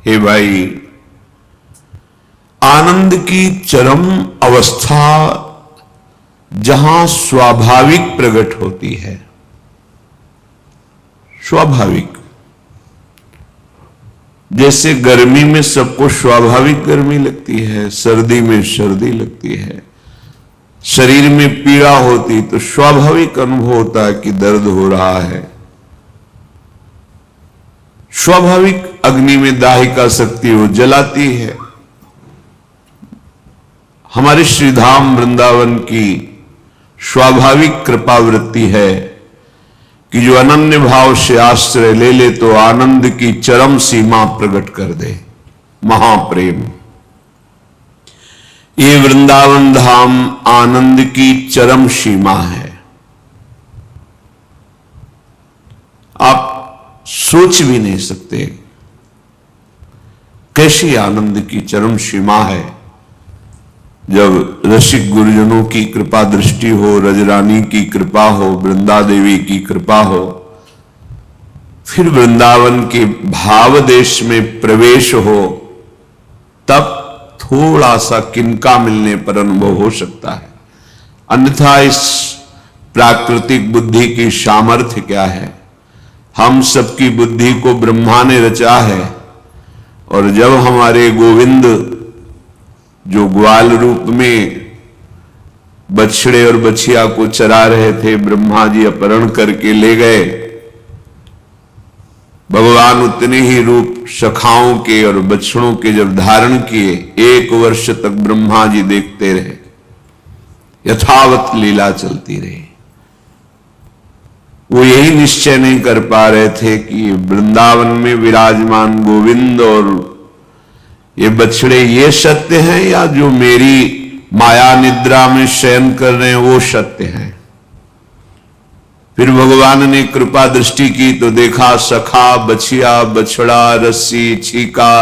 हे भाई, आनंद की चरम अवस्था जहां स्वाभाविक प्रकट होती है, स्वाभाविक, जैसे गर्मी में सबको स्वाभाविक गर्मी लगती है, सर्दी में सर्दी लगती है, शरीर में पीड़ा होती तो स्वाभाविक अनुभव होता है कि दर्द हो रहा है। स्वाभाविक अग्नि में दाहिका शक्ति वो जलाती है। हमारे श्रीधाम वृंदावन की स्वाभाविक कृपा वृत्ति है कि जो अनन्य भाव से आश्रय ले ले तो आनंद की चरम सीमा प्रकट कर दे। महाप्रेम, ये वृंदावन धाम आनंद की चरम सीमा है। आप सोच भी नहीं सकते कैसी आनंद की चरम सीमा है। जब रसिक गुरुजनों की कृपा दृष्टि हो, रजरानी की कृपा हो, वृंदा देवी की कृपा हो, फिर वृंदावन के भाव देश में प्रवेश हो, तब थोड़ा सा किनका मिलने पर अनुभव हो सकता है। अन्यथा इस प्राकृतिक बुद्धि की सामर्थ्य क्या है। हम सबकी बुद्धि को ब्रह्मा ने रचा है, और जब हमारे गोविंद जो ग्वाल रूप में बछड़े और बछिया को चरा रहे थे, ब्रह्मा जी अपहरण करके ले गए। भगवान उतने ही रूप सखाओं के और बछड़ों के जब धारण किए, 1 वर्ष तक ब्रह्मा जी देखते रहे, यथावत लीला चलती रही। वो यही निश्चय नहीं कर पा रहे थे कि वृंदावन में विराजमान गोविंद और ये बछड़े ये सत्य हैं या जो मेरी माया निद्रा में शयन कर रहे हैं वो सत्य हैं। फिर भगवान ने कृपा दृष्टि की तो देखा सखा, बछिया, बछड़ा, रस्सी, छीका,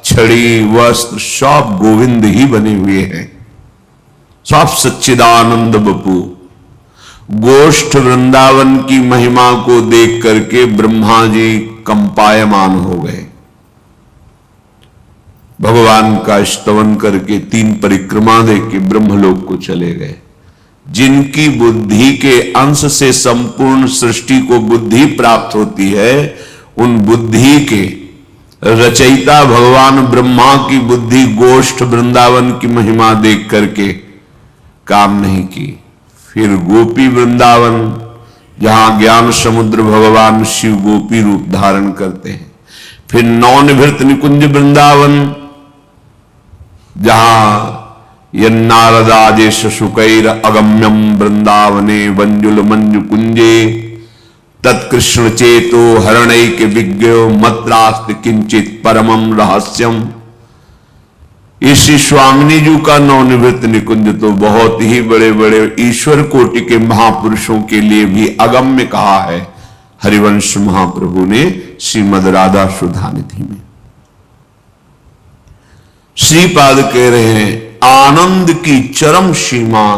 छड़ी, वस्त्र सब गोविंद ही बने हुए हैं। सब सच्चिदानंद बपू। गोष्ठ वृंदावन की महिमा को देख करके ब्रह्मा जी कंपायमान हो गए। भगवान का स्तवन करके 3 परिक्रमा देके ब्रह्मलोक को चले गए। जिनकी बुद्धि के अंश से संपूर्ण सृष्टि को बुद्धि प्राप्त होती है, उन बुद्धि के रचयिता भगवान ब्रह्मा की बुद्धि गोष्ठ वृंदावन की महिमा देख करके काम नहीं की। फिर गोपी वृंदावन, जहां ज्ञान समुद्र भगवान शिव गोपी रूप धारण करते हैं। फिर नवनिभृत निकुंज वृंदावन, जहां यन्नारदादेश शुकैर अगम्यम वृंदावने वंजुल मंजु कुंजे तत्कृष्ण चेतो हरणैक विज्ञो मत्रास्त किंचित परमम रहस्यम। इसी स्वामिनी जी का नवनिवृत्त निकुंज तो बहुत ही बड़े बड़े ईश्वर कोटि के महापुरुषों के लिए भी अगम्य कहा है हरिवंश महाप्रभु ने श्रीमद राधा सुधा निधि में। श्रीपाद कह रहे हैं आनंद की चरम सीमा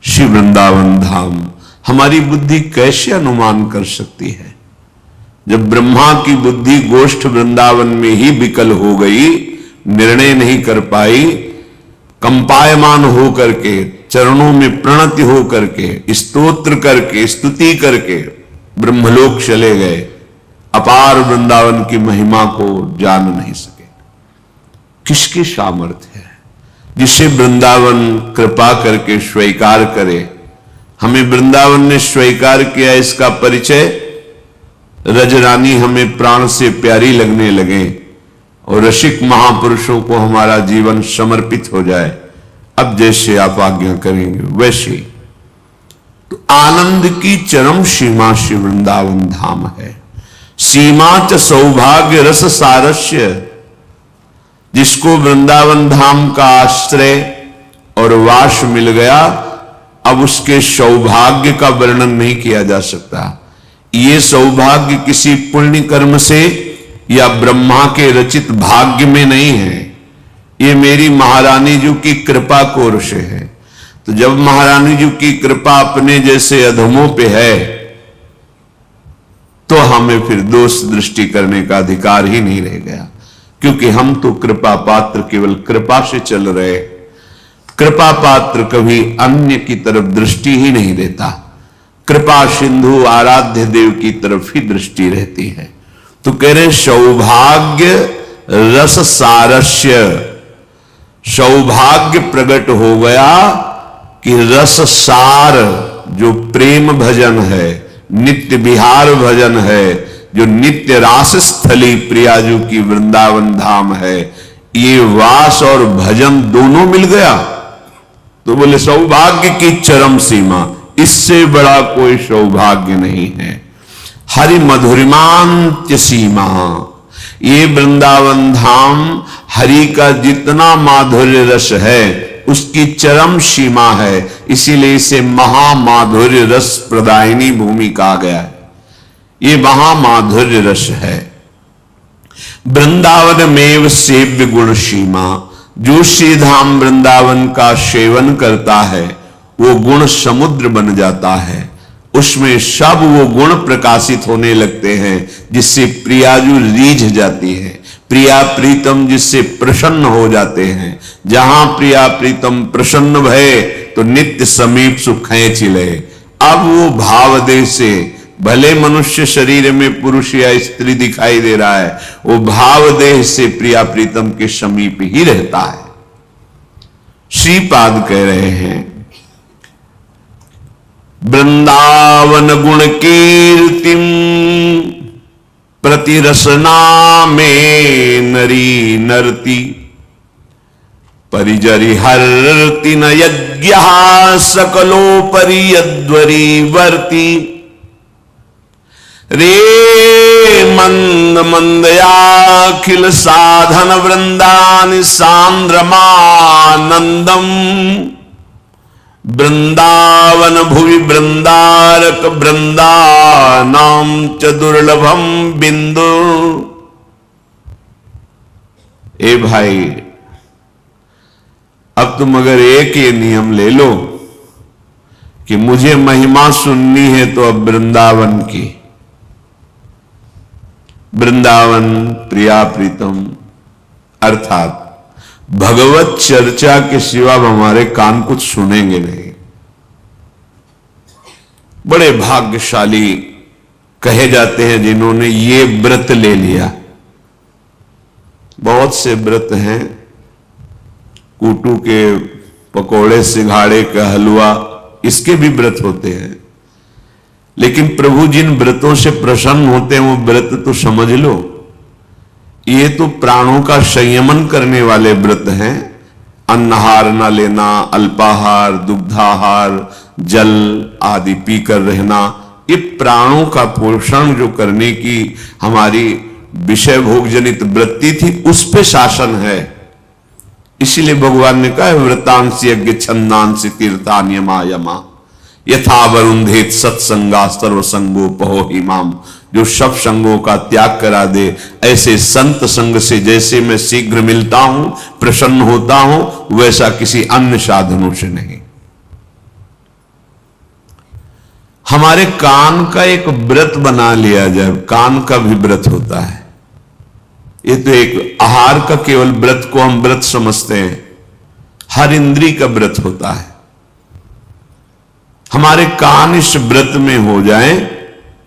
श्री वृंदावन धाम। हमारी बुद्धि कैसे अनुमान कर सकती है। जब ब्रह्मा की बुद्धि गोष्ठ वृंदावन में ही विकल हो गई, निर्णय नहीं कर पाई, कंपायमान हो करके, चरणों में प्रणति हो करके, स्तोत्र करके, स्तुति करके ब्रह्मलोक चले गए, अपार वृंदावन की महिमा को जान नहीं सके। किसकी सामर्थ्य है जिसे वृंदावन कृपा करके स्वीकार करे। हमें वृंदावन ने स्वीकार किया, इसका परिचय रजरानी हमें प्राण से प्यारी लगने लगे और रसिक महापुरुषों को हमारा जीवन समर्पित हो जाए। अब जैसे आप आज्ञा करेंगे वैसे। तो आनंद की चरम सीमा श्री वृंदावन धाम है। सीमा च सौभाग्य रस सारस्य। जिसको वृंदावन धाम का आश्रय और वास मिल गया, अब उसके सौभाग्य का वर्णन नहीं किया जा सकता। ये सौभाग्य किसी पुण्य कर्म से या ब्रह्मा के रचित भाग्य में नहीं है, ये मेरी महारानी जी की कृपा कोर से है। तो जब महारानी जी की कृपा अपने जैसे अधमों पे है, तो हमें फिर दोष दृष्टि करने का अधिकार ही नहीं रह गया। क्योंकि हम तो कृपा पात्र केवल कृपा से चल रहे। कृपा पात्र कभी अन्य की तरफ दृष्टि ही नहीं देता, कृपा सिंधु आराध्य देव की तरफ ही दृष्टि रहती है। तो कह रहे सौभाग्य रस सारस्य, सौभाग्य प्रकट हो गया कि रस सार जो प्रेम भजन है, नित्य विहार भजन है, जो नित्य रास स्थली प्रियाजू की वृंदावन धाम है, ये वास और भजन दोनों मिल गया। तो बोले सौभाग्य की चरम सीमा, इससे बड़ा कोई सौभाग्य नहीं है। हरि मधुरिमांत्य सीमा, ये वृंदावन धाम हरि का जितना माधुर्य रस है उसकी चरम सीमा है, इसीलिए इसे महामाधुर्य रस प्रदायिनी भूमि कहा गया है। ये महामाधुर्य रस है। वृंदावन में सेव्य गुण सीमा, जो श्री धाम वृंदावन का सेवन करता है वो गुण समुद्र बन जाता है, उसमें सब वो गुण प्रकाशित होने लगते हैं जिससे प्रियाजू रीझ जाती है, प्रिया प्रीतम जिससे प्रसन्न हो जाते हैं। जहां प्रिया प्रीतम प्रसन्न भय तो नित्य समीप सुख चिले। अब वो भाव देह से, भले मनुष्य शरीर में पुरुष या स्त्री दिखाई दे रहा है, वो भाव देह से प्रिया प्रीतम के समीप ही रहता है। श्रीपाद कह रहे हैं वृंदावन गुण कीर्तिम प्रतिरसना में नरी नरती, परिजरी हरति न यज्ञ सकलोपरि यद्वरी वर्ती। रे मंद मंदयाखिल साधन वृंदानि सांद्रमानंदम, वृंदावन भुवि वृंदारक वृंदानाम च दुर्लभम बिंदु। ए भाई, अब तुम अगर एक ये नियम ले लो कि मुझे महिमा सुननी है तो अब वृंदावन की, वृंदावन प्रिया प्रीतम अर्थात भगवत चर्चा के सिवा हमारे कान कुछ सुनेंगे नहीं। बड़े भाग्यशाली कहे जाते हैं जिन्होंने ये व्रत ले लिया। बहुत से व्रत हैं, कूटू के पकोड़े, सिंघाड़े का हलवा, इसके भी व्रत होते हैं, लेकिन प्रभु जिन व्रतों से प्रसन्न होते हैं वो व्रत तो समझ लो। ये तो प्राणों का संयमन करने वाले व्रत हैं। अन्नहार न लेना, अल्पाहार, दुग्धाहार, जल आदि पीकर रहना, ये प्राणों का पोषण जो करने की हमारी विषय भोग जनित वृत्ति थी, उस पे शासन है। इसलिए भगवान ने कहा व्रतांसी यज्ञ छंदांसी तीर्थान्यमा यमा, यथा वरुंधेत सत्संगा सर्वसंगो पहो हिमाम। जो सब संगों का त्याग करा दे, ऐसे संत संग से जैसे मैं शीघ्र मिलता हूं, प्रसन्न होता हूं, वैसा किसी अन्य साधनों से नहीं। हमारे कान का एक व्रत बना लिया जाए, कान का भी व्रत होता है। ये तो एक आहार का केवल व्रत को हम व्रत समझते हैं, हर इंद्री का व्रत होता है। हमारे कान इस व्रत में हो जाए,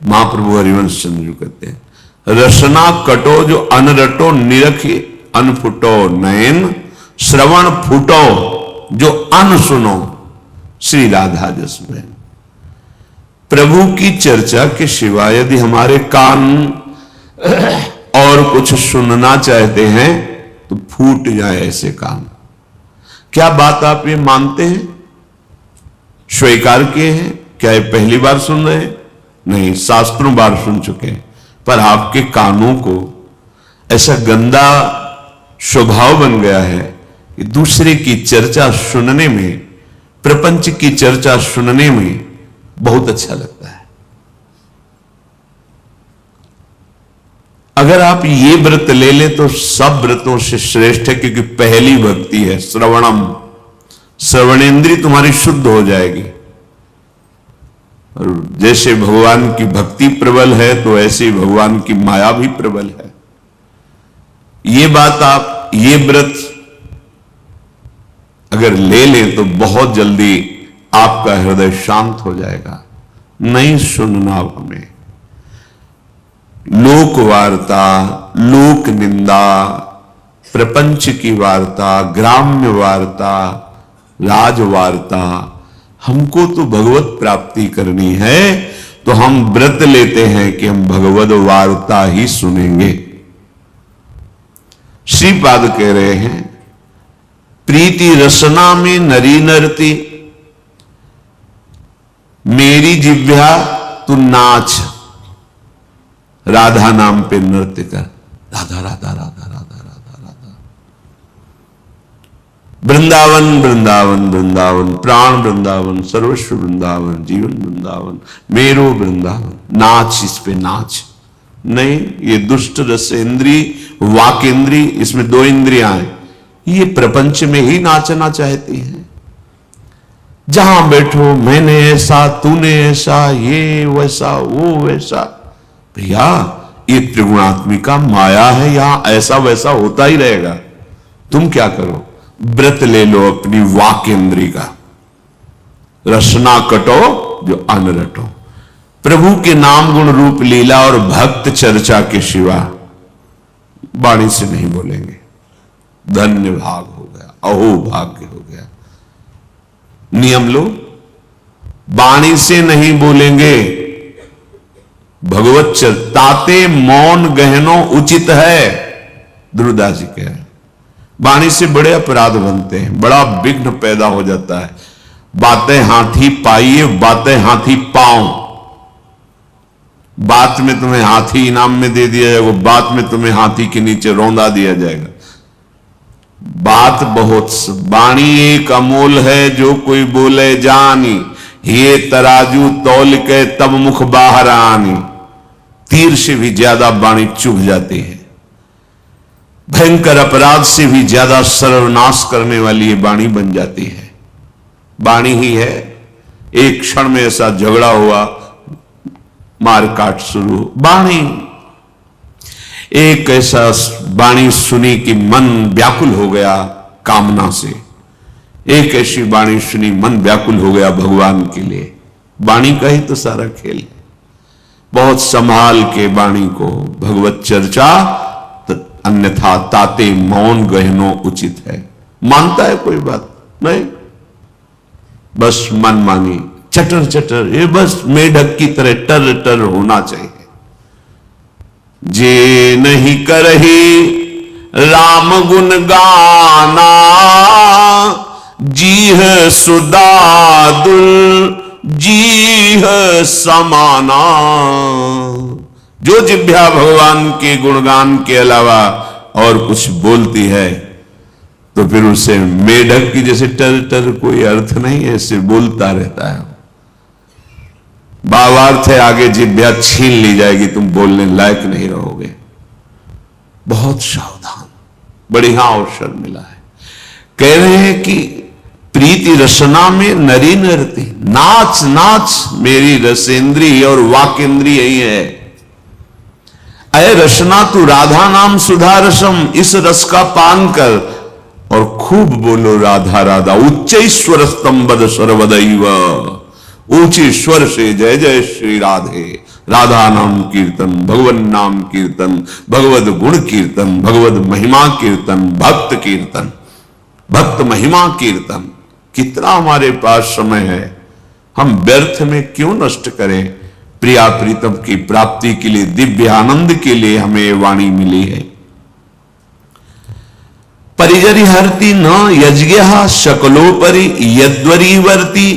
महाप्रभु हरिवंश चंद्र जी कहते हैं रसना कटो जो अनरटो निरखे अनफुटो नयन, श्रवण फुटो जो अन सुनो श्री राधा जस बहन। प्रभु की चर्चा के सिवा यदि हमारे कान और कुछ सुनना चाहते हैं तो फूट जाए ऐसे कान। क्या बात आप ये मानते हैं, स्वीकार किए हैं? क्या ये पहली बार सुन रहे हैं? नहीं, शास्त्रों बार सुन चुके हैं, पर आपके कानों को ऐसा गंदा स्वभाव बन गया है कि दूसरे की चर्चा सुनने में, प्रपंच की चर्चा सुनने में बहुत अच्छा लगता है। अगर आप ये व्रत ले ले तो सब व्रतों से श्रेष्ठ है, क्योंकि पहली भक्ति है श्रवणम। श्रवणेन्द्रिय तुम्हारी शुद्ध हो जाएगी। और जैसे भगवान की भक्ति प्रबल है तो ऐसे भगवान की माया भी प्रबल है। ये बात आप, ये व्रत अगर ले लें तो बहुत जल्दी आपका हृदय शांत हो जाएगा। नहीं सुनना हमें लोक वार्ता, लोक निंदा, प्रपंच की वार्ता, ग्राम्य वार्ता, राजवार्ता। हमको तो भगवत प्राप्ति करनी है, तो हम व्रत लेते हैं कि हम भगवत वार्ता ही सुनेंगे। श्रीपाद कह रहे हैं, प्रीति रसना में नरी नरती, मेरी जिह्वा तू नाच, राधा नाम पे नृत्य कर। राधा राधा राधा राधा राधा राधा। वृंदावन वृंदावन वृंदावन, प्राण वृंदावन, सर्वस्व वृंदावन, जीवन वृंदावन, मेरो वृंदावन। नाच, इस पे नाच। नहीं, ये दुष्ट रस इंद्री, वाक इंद्री, इसमें दो इंद्रियां हैं, ये प्रपंच में ही नाचना चाहती हैं। जहां बैठो मैंने ऐसा, तूने ऐसा, ये वैसा, वो वैसा। भैया ये त्रिगुणात्मिका माया है, यहां ऐसा वैसा होता ही रहेगा। तुम क्या करो, व्रत ले लो अपनी वाक इंद्री का। रसना कटो जो अन्न रटो। प्रभु के नाम गुण रूप लीला और भक्त चर्चा के सिवा वाणी से नहीं बोलेंगे। धन्य भाग हो गया, अहो भाग्य हो गया। नियम लो, वाणी से नहीं बोलेंगे। भगवत ताते मौन गहनो उचित है, ध्रुवदास जी कह रहे हैं। वाणी से बड़े अपराध बनते हैं, बड़ा विघ्न पैदा हो जाता है। बातें हाथी पाइए, बातें हाथी पाओ। बात में तुम्हें हाथी इनाम में दे दिया जाएगा, बात में तुम्हें हाथी के नीचे रौंदा दिया जाएगा। बात बहुत, वाणी एक अमोल है, जो कोई बोले जानी, ये तराजू तौल के तब मुख बाहर आनी। तीर से भी ज्यादा वाणी चुभ जाती है, भयंकर अपराध से भी ज्यादा सर्वनाश करने वाली ये वाणी बन जाती है। वाणी ही है, एक क्षण में ऐसा झगड़ा हुआ, मार काट शुरू। वाणी एक ऐसा वाणी सुनी कि मन व्याकुल हो गया कामना से। एक ऐसी वाणी सुनी, मन व्याकुल हो गया भगवान के लिए। वाणी का ही तो सारा खेल है। बहुत संभाल के वाणी को, भगवत चर्चा, अन्यथा ताते मौन गहनो उचित है। मानता है कोई बात नहीं, बस मन मानी, चटर चटर, ये बस मेढक की तरह टर टर होना चाहिए। जे नहीं करही राम गुण गाना, जीह सुदादुल जीह समाना। जो जिह्वा भगवान के गुणगान के अलावा और कुछ बोलती है तो फिर उसे मेढक की जैसे टर टर कोई अर्थ नहीं है, ऐसे बोलता रहता है। भावार्थ है आगे जिह्वा छीन ली जाएगी, तुम बोलने लायक नहीं रहोगे। बहुत सावधान, बढ़िया अवसर मिला है। कह रहे हैं कि प्रीति रसना में नरी नरती, नाच नाच मेरी रसेंद्री और वाकेंद्री यही है। अय रसना तू राधा नाम सुधा रसम, इस रस का पान कर और खूब बोलो राधा राधा। उच्च स्वर स्तंभद सर्वदैव, ऊंचे स्वर से जय जय श्री राधे। राधा नाम कीर्तन, भगवन नाम कीर्तन, भगवद गुण कीर्तन, भगवद महिमा कीर्तन, भक्त कीर्तन, भक्त महिमा कीर्तन। कितना हमारे पास समय है, हम व्यर्थ में क्यों नष्ट करें। प्रिया प्रीतम की प्राप्ति के लिए, दिव्य आनंद के लिए हमें वाणी मिली है। परिजरी हरती न यज्ञ शकलोपरि यद्वरीवर्ती।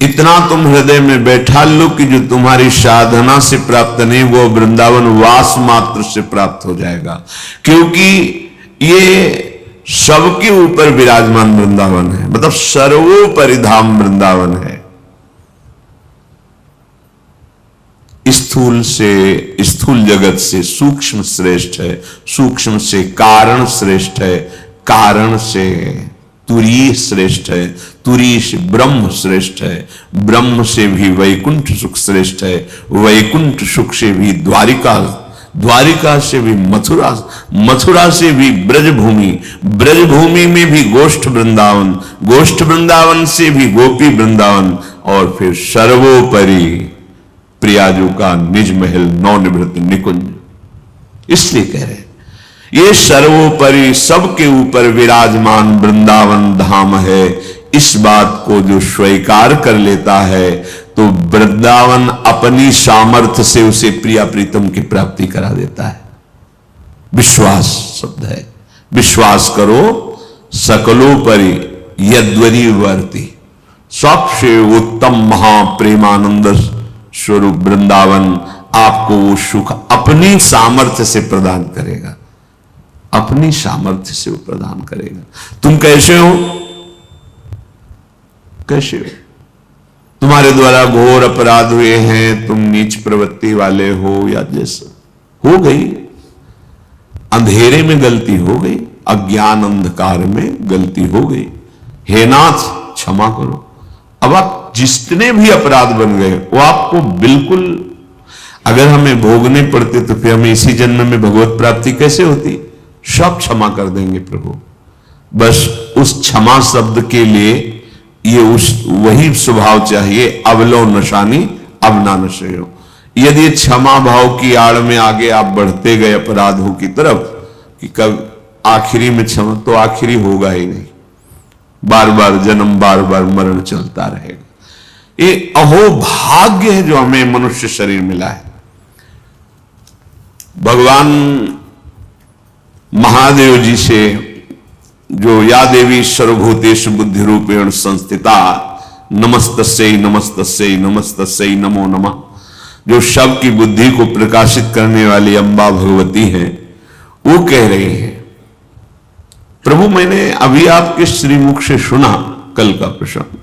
इतना तुम हृदय में बैठा लो कि जो तुम्हारी साधना से प्राप्त नहीं, वो वृंदावन वास मात्र से प्राप्त हो जाएगा। क्योंकि ये सबके ऊपर विराजमान वृंदावन है, मतलब सर्वोपरि धाम वृंदावन है। स्थूल से, स्थूल जगत से सूक्ष्म श्रेष्ठ है, सूक्ष्म से कारण श्रेष्ठ है, कारण से तुरीय श्रेष्ठ है, तुरीय से ब्रह्म श्रेष्ठ है, ब्रह्म से भी वैकुंठ सुख श्रेष्ठ है, वैकुंठ सुख से भी द्वारिका द्वारिका से भी मथुरा, मथुरा से भी ब्रजभूमि, ब्रजभूमि में भी गोष्ठ वृंदावन, गोष्ठ वृंदावन से भी गोपी वृंदावन, और फिर सर्वोपरि प्रियाजू का निज महल नवनिवृत्त निकुंज। इसलिए कह रहे ये सर्वोपरि सबके ऊपर विराजमान वृंदावन धाम है। इस बात को जो स्वीकार कर लेता है तो वृंदावन अपनी सामर्थ्य से उसे प्रिया प्रीतम की प्राप्ति करा देता है। विश्वास शब्द है, विश्वास करो सकलोपरि यद्वरी वर्ती, सबसे उत्तम महाप्रेमानंद स्वरूप वृंदावन आपको वो सुख अपनी सामर्थ्य से प्रदान करेगा, अपनी सामर्थ्य से वो प्रदान करेगा। तुम कैसे हो, कैसे हो? तुम्हारे द्वारा घोर अपराध हुए हैं, तुम नीच प्रवृत्ति वाले हो, या जैसा हो गई, अंधेरे में गलती हो गई, अज्ञान अंधकार में गलती हो गई, हे नाथ क्षमा करो। अब आप जितने भी अपराध बन गए वो आपको बिल्कुल, अगर हमें भोगने पड़ते तो फिर हमें इसी जन्म में भगवत प्राप्ति कैसे होती? सब क्षमा कर देंगे प्रभु। बस उस क्षमा शब्द के लिए ये उस वही स्वभाव चाहिए, अवलो नशानी अब ना नशयो। यदि क्षमा भाव की आड़ में आगे आप बढ़ते गए अपराधों की तरफ कि कब आखिरी में क्षमा, तो आखिरी होगा ही नहीं, बार बार जन्म बार बार मरण चलता रहेगा। ये अहो भाग्य है जो हमें मनुष्य शरीर मिला है। भगवान महादेव जी से जो या देवी सर्वभूतेषु बुद्धि रूपेण संस्थिता नमस्तस्यै नमस्तस्यै नमस्तस्यै नमो नमः, जो सब की बुद्धि को प्रकाशित करने वाली अम्बा भगवती हैं, वो कह रही है, प्रभु मैंने अभी आपके श्रीमुख से सुना कल का प्रसंग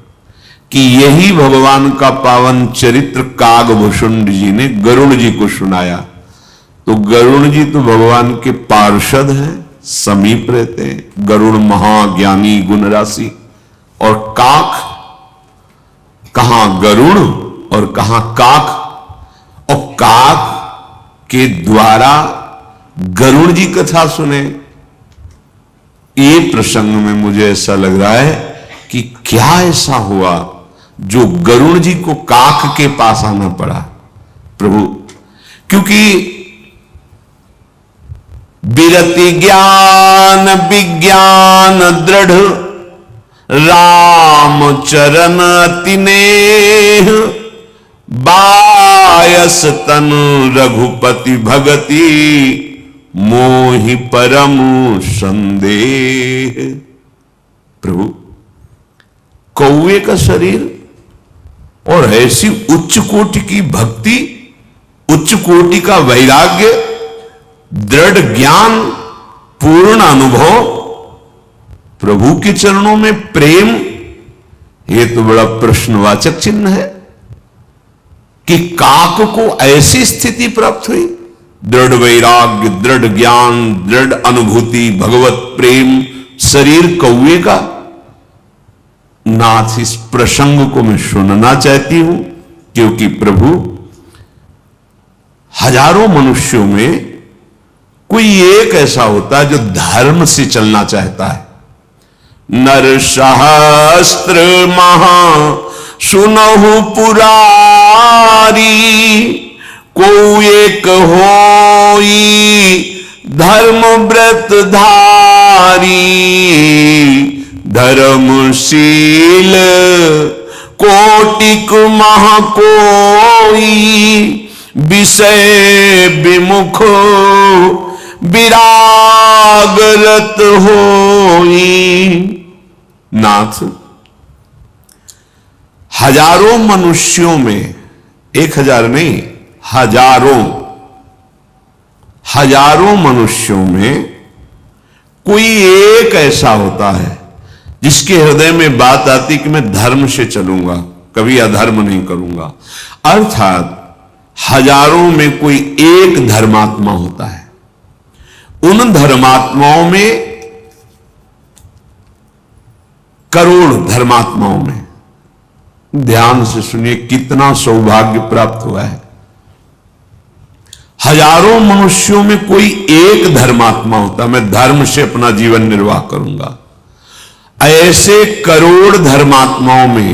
कि यही भगवान का पावन चरित्र कागभूषुंड जी ने गरुड़ जी को सुनाया। तो गरुड़ जी तो भगवान के पार्षद हैं, समीप रहते हैं, गरुड़ महाज्ञानी गुण राशि, और काक, कहां गरुड़ और कहां काक, और काक के द्वारा गरुड़ जी कथा सुने। ये प्रसंग में मुझे ऐसा लग रहा है कि क्या ऐसा हुआ जो गरुड़ जी को काक के पास आना पड़ा प्रभु, क्योंकि विरति ज्ञान विज्ञान दृढ़ राम चरण अति नेह, बायस तनु रघुपति भगति मोहि परम संदेह। प्रभु कौवे का शरीर और ऐसी उच्च कोटि की भक्ति, उच्च कोटि का वैराग्य, दृढ़ ज्ञान, पूर्ण अनुभव, प्रभु के चरणों में प्रेम, ये तो बड़ा प्रश्नवाचक चिन्ह है कि काक को ऐसी स्थिति प्राप्त हुई। दृढ़ वैराग्य, दृढ़ ज्ञान, दृढ़ अनुभूति, भगवत प्रेम, शरीर कौवे का। नाथ इस प्रसंग को मैं सुनना चाहती हूं, क्योंकि प्रभु हजारों मनुष्यों में कोई एक ऐसा होता है जो धर्म से चलना चाहता है। नर सहस्त्र महा सुनहु पुरारी, को एक होई धर्म व्रत धारी, धर्मशील कोटिक महा कोई, विषय विमुख विरागरत होई। नाथ हजारों मनुष्यों में, 1000 नहीं, हजारों मनुष्यों में कोई एक ऐसा होता है जिसके हृदय में बात आती कि मैं धर्म से चलूंगा, कभी अधर्म नहीं करूंगा। अर्थात हजारों में कोई एक धर्मात्मा होता है। उन धर्मात्माओं में, करोड़ धर्मात्माओं में, ध्यान से सुनिए कितना सौभाग्य प्राप्त हुआ है। हजारों मनुष्यों में कोई एक धर्मात्मा होता, मैं धर्म से अपना जीवन निर्वाह करूंगा। ऐसे करोड़ धर्मात्माओं में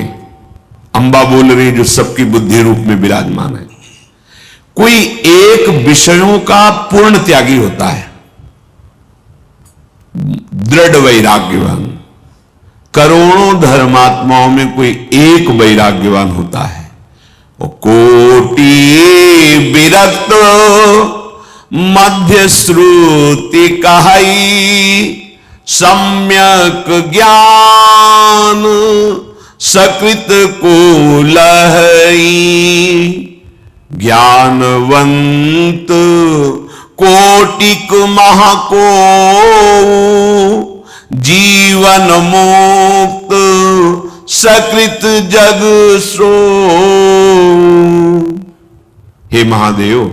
अंबा बोल रही जो सबकी बुद्धि रूप में विराजमान है, कोई एक विषयों का पूर्ण त्यागी होता है, दृढ़ वैराग्यवान। करोड़ों धर्मात्माओं में कोई एक वैराग्यवान होता है। वो कोटि विरक्त मध्य श्रुति कहाई, सम्यक ज्ञान सकृत को लहई। ज्ञानवंत कोटिक महको, जीवन मुक्त सकृत जग सो। हे महादेव,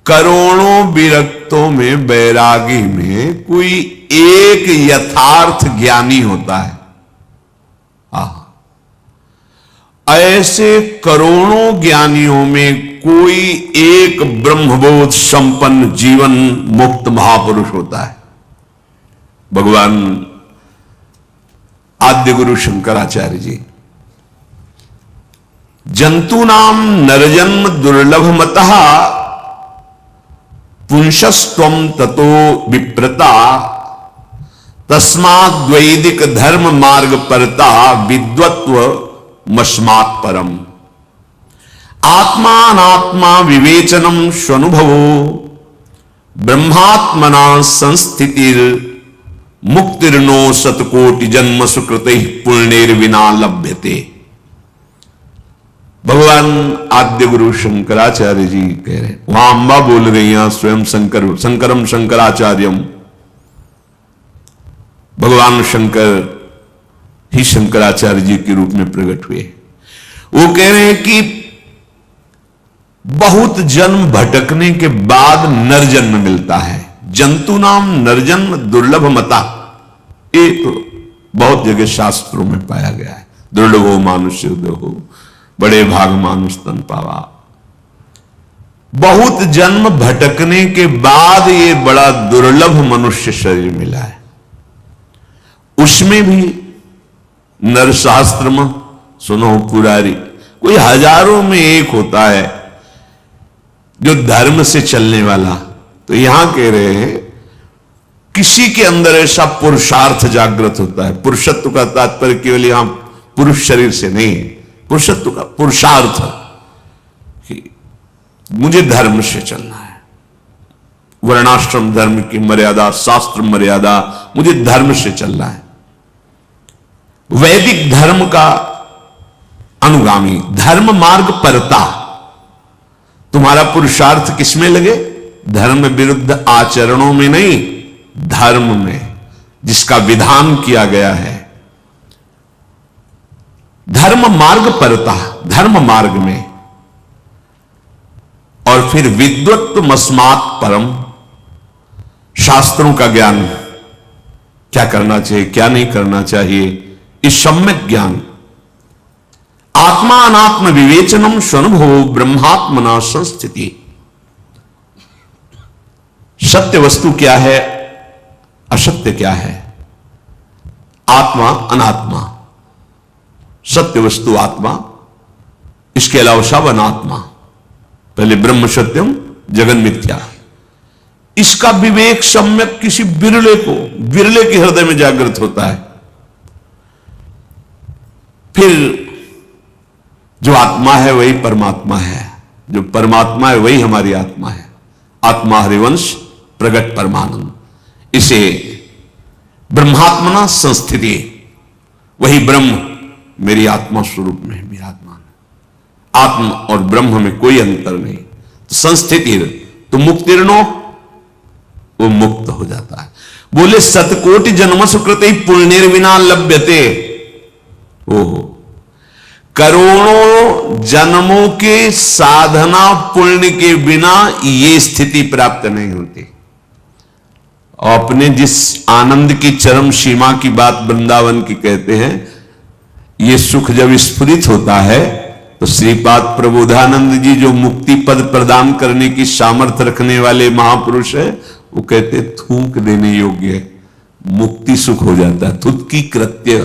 करोड़ों विरक्तों में, बैरागी में कोई एक यथार्थ ज्ञानी होता है। ऐसे करोड़ों ज्ञानियों में कोई एक ब्रह्मबोध संपन्न जीवन मुक्त महापुरुष होता है। भगवान आद्य गुरु शंकराचार्य जी, जंतु नाम नरजन्म दुर्लभ मतः, पुंसस्त्वं ततो विप्रता, तस्माद् वैदिक धर्म मार्ग परता, विद्वत्व मस्मात् परम। आत्मानात्मा विवेचनम स्वनुभवो, ब्रह्मात्मना संस्थितिर, मुक्तिर्नो शतकोटि जन्म सुकृतैः पुण्यैर् विना लभ्यते। भगवान आद्य गुरु शंकराचार्य जी कह रहे, वहां अम्बा बोल रही हैं स्वयं शंकरम शंकराचार्यम। भगवान शंकर ही शंकराचार्य जी के रूप में प्रकट हुए। वो कह रहे हैं कि बहुत जन्म भटकने के बाद नरजन्म मिलता है। जंतु नाम नरजन्म दुर्लभ मता, ये तो बहुत जगह शास्त्रों में पाया गया है। दुर्लभो मानुष्य हो, बड़े भाग मानुष तन पावा। बहुत जन्म भटकने के बाद ये बड़ा दुर्लभ मनुष्य शरीर मिला है। उसमें भी नरशास्त्र में सुनो पुरारी, कोई हजारों में एक होता है जो धर्म से चलने वाला। तो यहां कह रहे हैं किसी के अंदर ऐसा पुरुषार्थ जागृत होता है। पुरुषत्व का तात्पर्य केवल यहां पुरुष शरीर से नहीं, पुरुषत्व का पुरुषार्थ कि मुझे धर्म से चलना है, वर्णाश्रम धर्म की मर्यादा, शास्त्र मर्यादा, मुझे धर्म से चलना है। वैदिक धर्म का अनुगामी, धर्म मार्ग परता। तुम्हारा पुरुषार्थ किसमें लगे? धर्म विरुद्ध आचरणों में नहीं, धर्म में जिसका विधान किया गया है। धर्म मार्ग परता, धर्म मार्ग में। और फिर विद्वत्व मस्मात् परम, शास्त्रों का ज्ञान, क्या करना चाहिए क्या नहीं करना चाहिए, इस सम्यक ज्ञान। आत्मा अनात्म विवेचनम स्वनुभव ब्रह्मात्मना संस्थिति। सत्य वस्तु क्या है, असत्य क्या है, आत्मा अनात्मा। सत्य वस्तु आत्मा, इसके अलावा सब अनात्मा। पहले ब्रह्म सत्यम जगन मिथ्या। इसका विवेक सम्यक किसी बिरले के हृदय में जागृत होता है। फिर जो आत्मा है वही परमात्मा है, जो परमात्मा है वही हमारी आत्मा है। आत्मा हरिवंश प्रगट परमानंद, इसे ब्रह्मात्मना संस्थिति, वही ब्रह्म मेरी आत्मा स्वरूप में विराजमान है। आत्मा और ब्रह्म में कोई अंतर नहीं। तो संस्थिति तो मुक्तिर्नो, वो मुक्त हो जाता है। बोले शतकोटि जन्म सुकृत पुण्यर्विना लभ्यते। ओहो, करोड़ों जन्मों के साधना पुण्य के बिना ये स्थिति प्राप्त नहीं होती। और अपने जिस आनंद की चरम सीमा की बात वृंदावन की कहते हैं, ये सुख जब स्फुरित होता है तो श्रीपाद प्रबोधानंद जी जो मुक्ति पद प्रदान करने की सामर्थ्य रखने वाले महापुरुष है, वो कहते थूक देने योग्य है, मुक्ति सुख हो जाता है, थुतकी कृत्य।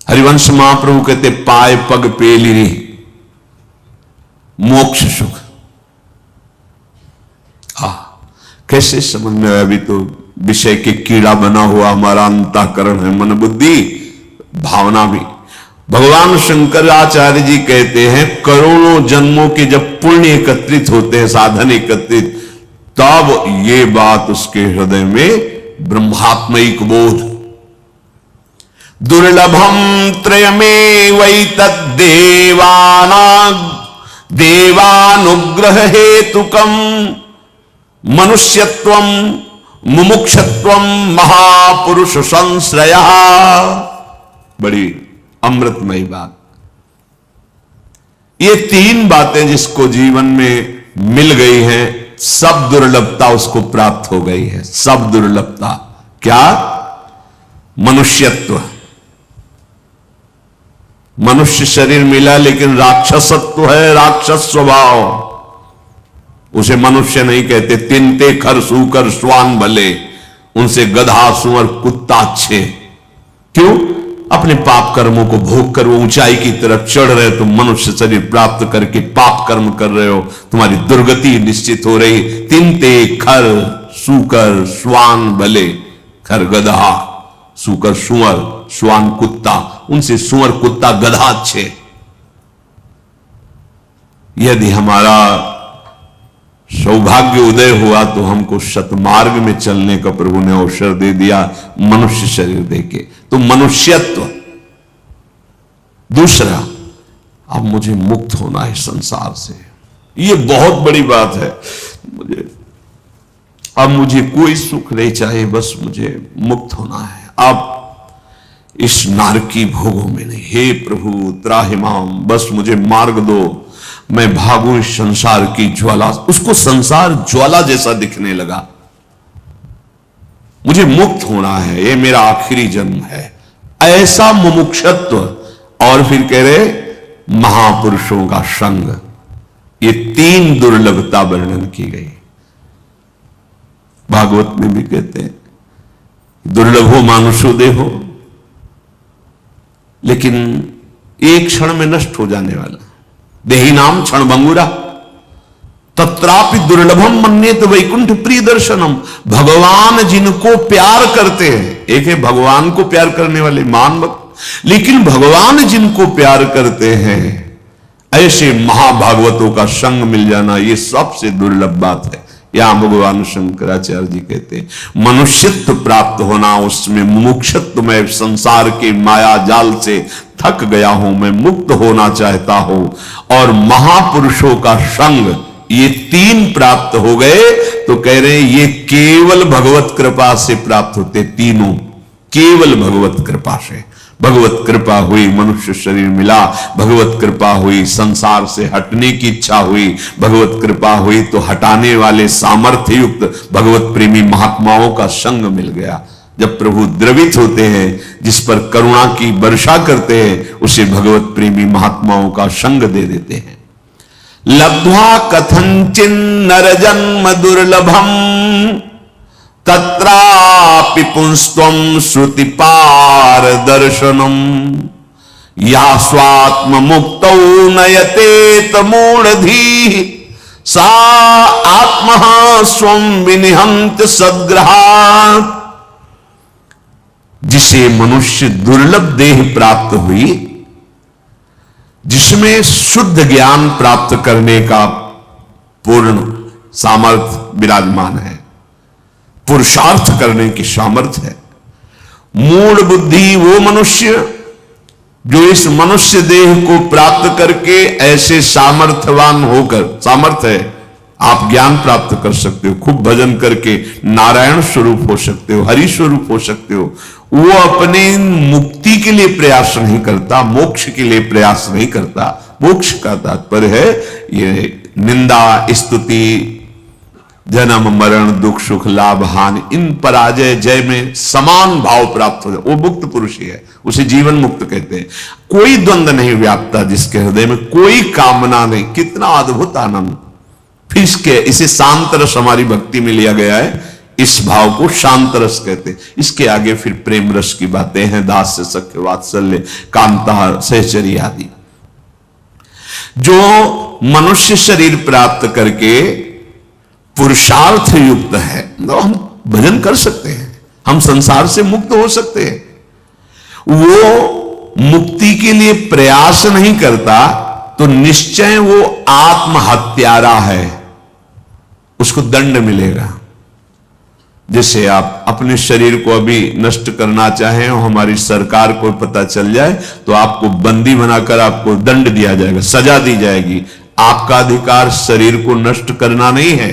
हरिवंश महाप्रभु कहते पाय पग पेली मोक्ष सुख। कैसे समझ में आया? अभी तो विषय के कीड़ा बना हुआ हमारा अंतःकरण है, मन बुद्धि भावना भी। भगवान शंकराचार्य जी कहते हैं करोड़ों जन्मों के जब पुण्य एकत्रित होते हैं, साधन एकत्रित, तब ये बात उसके हृदय में ब्रह्मात्मैक बोध। दुर्लभम त्रयमेवै देवानुग्रह हेतुकम मनुष्यत्वम मुमुक्षत्वम महापुरुष संश्रय। बड़ी अमृतमयी बात। ये तीन बातें जिसको जीवन में मिल गई हैं, सब दुर्लभता उसको प्राप्त हो गई है। सब दुर्लभता क्या? मनुष्यत्व। मनुष्य शरीर मिला लेकिन राक्षसत्व है, राक्षस स्वभाव। उसे मनुष्य नहीं कहते। तिनते खर सूकर श्वान भले, उनसे गधा सुअर कुत्ता अच्छे। क्यों? अपने पाप कर्मों को भोग कर वो ऊंचाई की तरफ चढ़ रहे हो। तुम मनुष्य शरीर प्राप्त करके पाप कर्म कर रहे हो, तुम्हारी दुर्गति निश्चित हो रही। तिनते खर सूकर श्वान भले, खर गधा, सूकर सुअर, श्वान कुत्ता, उनसे सुअर कुत्ता गधा अच्छे। यदि हमारा सौभाग्य उदय हुआ तो हमको सतमार्ग में चलने का प्रभु ने अवसर दे दिया, मनुष्य शरीर देके। तो मनुष्यत्व। दूसरा, अब मुझे मुक्त होना है संसार से। ये बहुत बड़ी बात है। मुझे कोई सुख नहीं चाहिए, बस मुझे मुक्त होना है। अब इस नारकी भोगों में नहीं। हे प्रभु त्राहिमाम, बस मुझे मार्ग दो, मैं भागूं इस संसार की ज्वाला। उसको संसार ज्वाला जैसा दिखने लगा। मुझे मुक्त होना है, ये मेरा आखिरी जन्म है, ऐसा मुमुक्षत्व। और फिर कह रहे महापुरुषों का संग। ये तीन दुर्लभता वर्णन की गई। भागवत में भी कहते हैं दुर्लभो मानुषो देहो, लेकिन एक क्षण में नष्ट हो जाने वाला। देही नाम क्षण भंगुरा तत्रापि दुर्लभम मन्येत वैकुंठ प्रिय दर्शनम। भगवान जिनको प्यार करते हैं, एक है भगवान को प्यार करने वाले मान भक्त, लेकिन भगवान जिनको प्यार करते हैं ऐसे महाभागवतों का संग मिल जाना, ये सबसे दुर्लभ बात है। यहां भगवान शंकराचार्य जी कहते हैं मनुष्यत्व प्राप्त होना, उसमें मुमुक्षत्व में संसार के माया जाल से थक गया हूं, मैं मुक्त होना चाहता हूं, और महापुरुषों का संग, ये तीन प्राप्त हो गए तो कह रहे हैं ये केवल भगवत कृपा से प्राप्त होते। तीनों केवल भगवत कृपा से। भगवत कृपा हुई, मनुष्य शरीर मिला, भगवत कृपा हुई, संसार से हटने की इच्छा हुई, भगवत कृपा हुई तो हटाने वाले सामर्थ्य युक्त भगवत प्रेमी महात्माओं का संग मिल गया। जब प्रभु द्रवित होते हैं, जिस पर करुणा की वर्षा करते हैं, उसे भगवत प्रेमी महात्माओं का संग दे देते हैं। लब्ध्वा कथंचिन नर जन्म दुर्लभम तत्रापि पुंस्त्वं श्रुति पार दर्शनम या स्वात्म मुक्तौ नयतेत मूढ़धी सा आत्मा स्वं विनिहंत सद्ग्रहात्। जिसे मनुष्य दुर्लभ देह प्राप्त हुई, जिसमें शुद्ध ज्ञान प्राप्त करने का पूर्ण सामर्थ्य विराजमान है, पुरुषार्थ करने की सामर्थ्य है। मूढ़ बुद्धि वो मनुष्य जो इस मनुष्य देह को प्राप्त करके ऐसे सामर्थ्यवान होकर, सामर्थ्य है, आप ज्ञान प्राप्त कर सकते हो, खूब भजन करके नारायण स्वरूप हो सकते हो, हरि स्वरूप हो सकते हो। वो अपने मुक्ति के लिए प्रयास नहीं करता, मोक्ष के लिए प्रयास नहीं करता। मोक्ष का तात्पर्य है ये निंदा स्तुति जन्म मरण दुख सुख लाभ हानि इन पराजय जय में समान भाव प्राप्त हो जाए, वो मुक्त पुरुष ही है, उसे जीवन मुक्त कहते हैं। कोई द्वंद्व नहीं व्यापता जिसके हृदय में, कोई कामना नहीं। कितना अद्भुत आनंद। फिर इसे शांत रस हमारी भक्ति में लिया गया है, इस भाव को शांत रस कहते हैं। इसके आगे फिर प्रेम रस की बातें हैं, दास्य सख्य वात्सल्य कांता सहचरी आदि। जो मनुष्य शरीर प्राप्त करके पुरुषार्थ युक्त है, तो हम भजन कर सकते हैं, हम संसार से मुक्त हो सकते हैं। वो मुक्ति के लिए प्रयास नहीं करता तो निश्चय वो आत्महत्यारा है, उसको दंड मिलेगा। जैसे आप अपने शरीर को अभी नष्ट करना चाहें और हमारी सरकार को पता चल जाए तो आपको बंदी बनाकर आपको दंड दिया जाएगा, सजा दी जाएगी। आपका अधिकार शरीर को नष्ट करना नहीं है,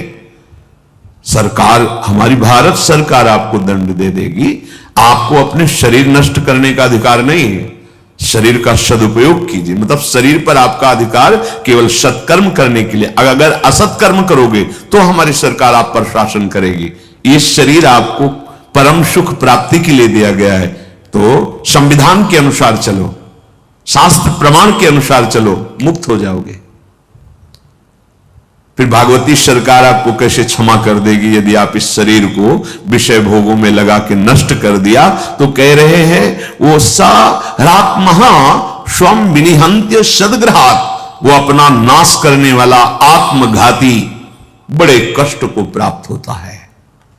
सरकार, हमारी भारत सरकार आपको दंड दे देगी। आपको अपने शरीर नष्ट करने का अधिकार नहीं है, शरीर का सदुपयोग कीजिए। मतलब शरीर पर आपका अधिकार केवल सत्कर्म करने के लिए, अगर असत्कर्म करोगे तो हमारी सरकार आप पर शासन करेगी। ये शरीर आपको परम सुख प्राप्ति के लिए दिया गया है, तो संविधान के अनुसार चलो, शास्त्र प्रमाण के अनुसार चलो, मुक्त हो जाओगे। फिर भागवती सरकार आपको कैसे क्षमा कर देगी यदि आप इस शरीर को विषय भोगों में लगा के नष्ट कर दिया। तो कह रहे हैं वो सात्महा स्वम विनिहंत्य सदग्रहात्, वो अपना नाश करने वाला आत्मघाती बड़े कष्ट को प्राप्त होता है,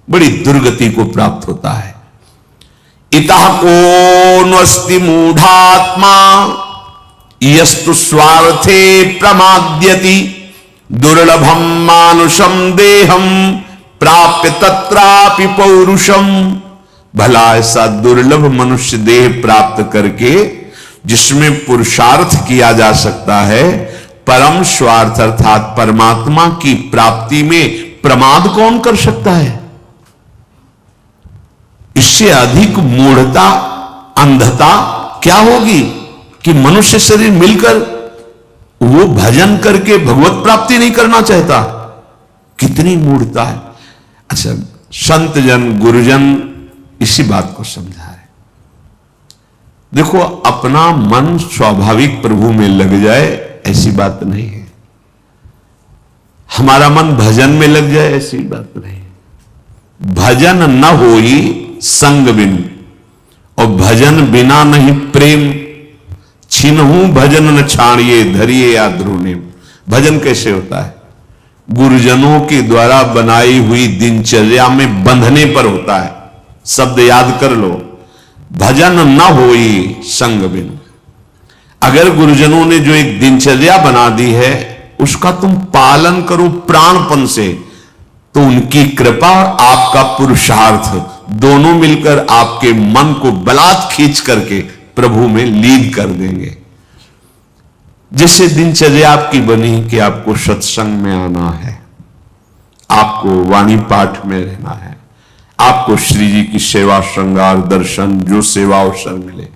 बड़ी दुर्गति को प्राप्त होता है। इतः कोऽन्वस्ति मूढ़ात्मा यस्तु स्वार्थे प्रमाद्यति दुर्लभम मानुषम देहम प्राप्य तत्रापि पौरुषम। भला ऐसा दुर्लभ मनुष्य देह प्राप्त करके जिसमें पुरुषार्थ किया जा सकता है, परम स्वार्थ अर्थात परमात्मा की प्राप्ति में प्रमाद कौन कर सकता है? इससे अधिक मूढ़ता अंधता क्या होगी कि मनुष्य शरीर मिलकर वो भजन करके भगवत प्राप्ति नहीं करना चाहता। कितनी मूढ़ता है। अच्छा, संत जन गुरुजन इसी बात को समझा है। देखो, अपना मन स्वाभाविक प्रभु में लग जाए ऐसी बात नहीं है, हमारा मन भजन में लग जाए ऐसी बात नहीं। भजन न होई संग बिन, और भजन बिना नहीं प्रेम। छिनहु भजन न छाड़िए धरिए या ध्रुने। भजन कैसे होता है? गुरुजनों के द्वारा बनाई हुई दिनचर्या में बंधने पर होता है। शब्द याद कर लो, भजन न होई संग बिन। अगर गुरुजनों ने जो एक दिनचर्या बना दी है उसका तुम पालन करो प्राणपन से, तो उनकी कृपा आपका पुरुषार्थ दोनों मिलकर आपके मन को बलात् खींच करके प्रभु में लीन कर देंगे। जैसे दिनचर्या आपकी बनी कि आपको सत्संग में आना है, आपको वाणी पाठ में रहना है, आपको श्री जी की सेवा श्रृंगार दर्शन जो सेवा अवसर मिले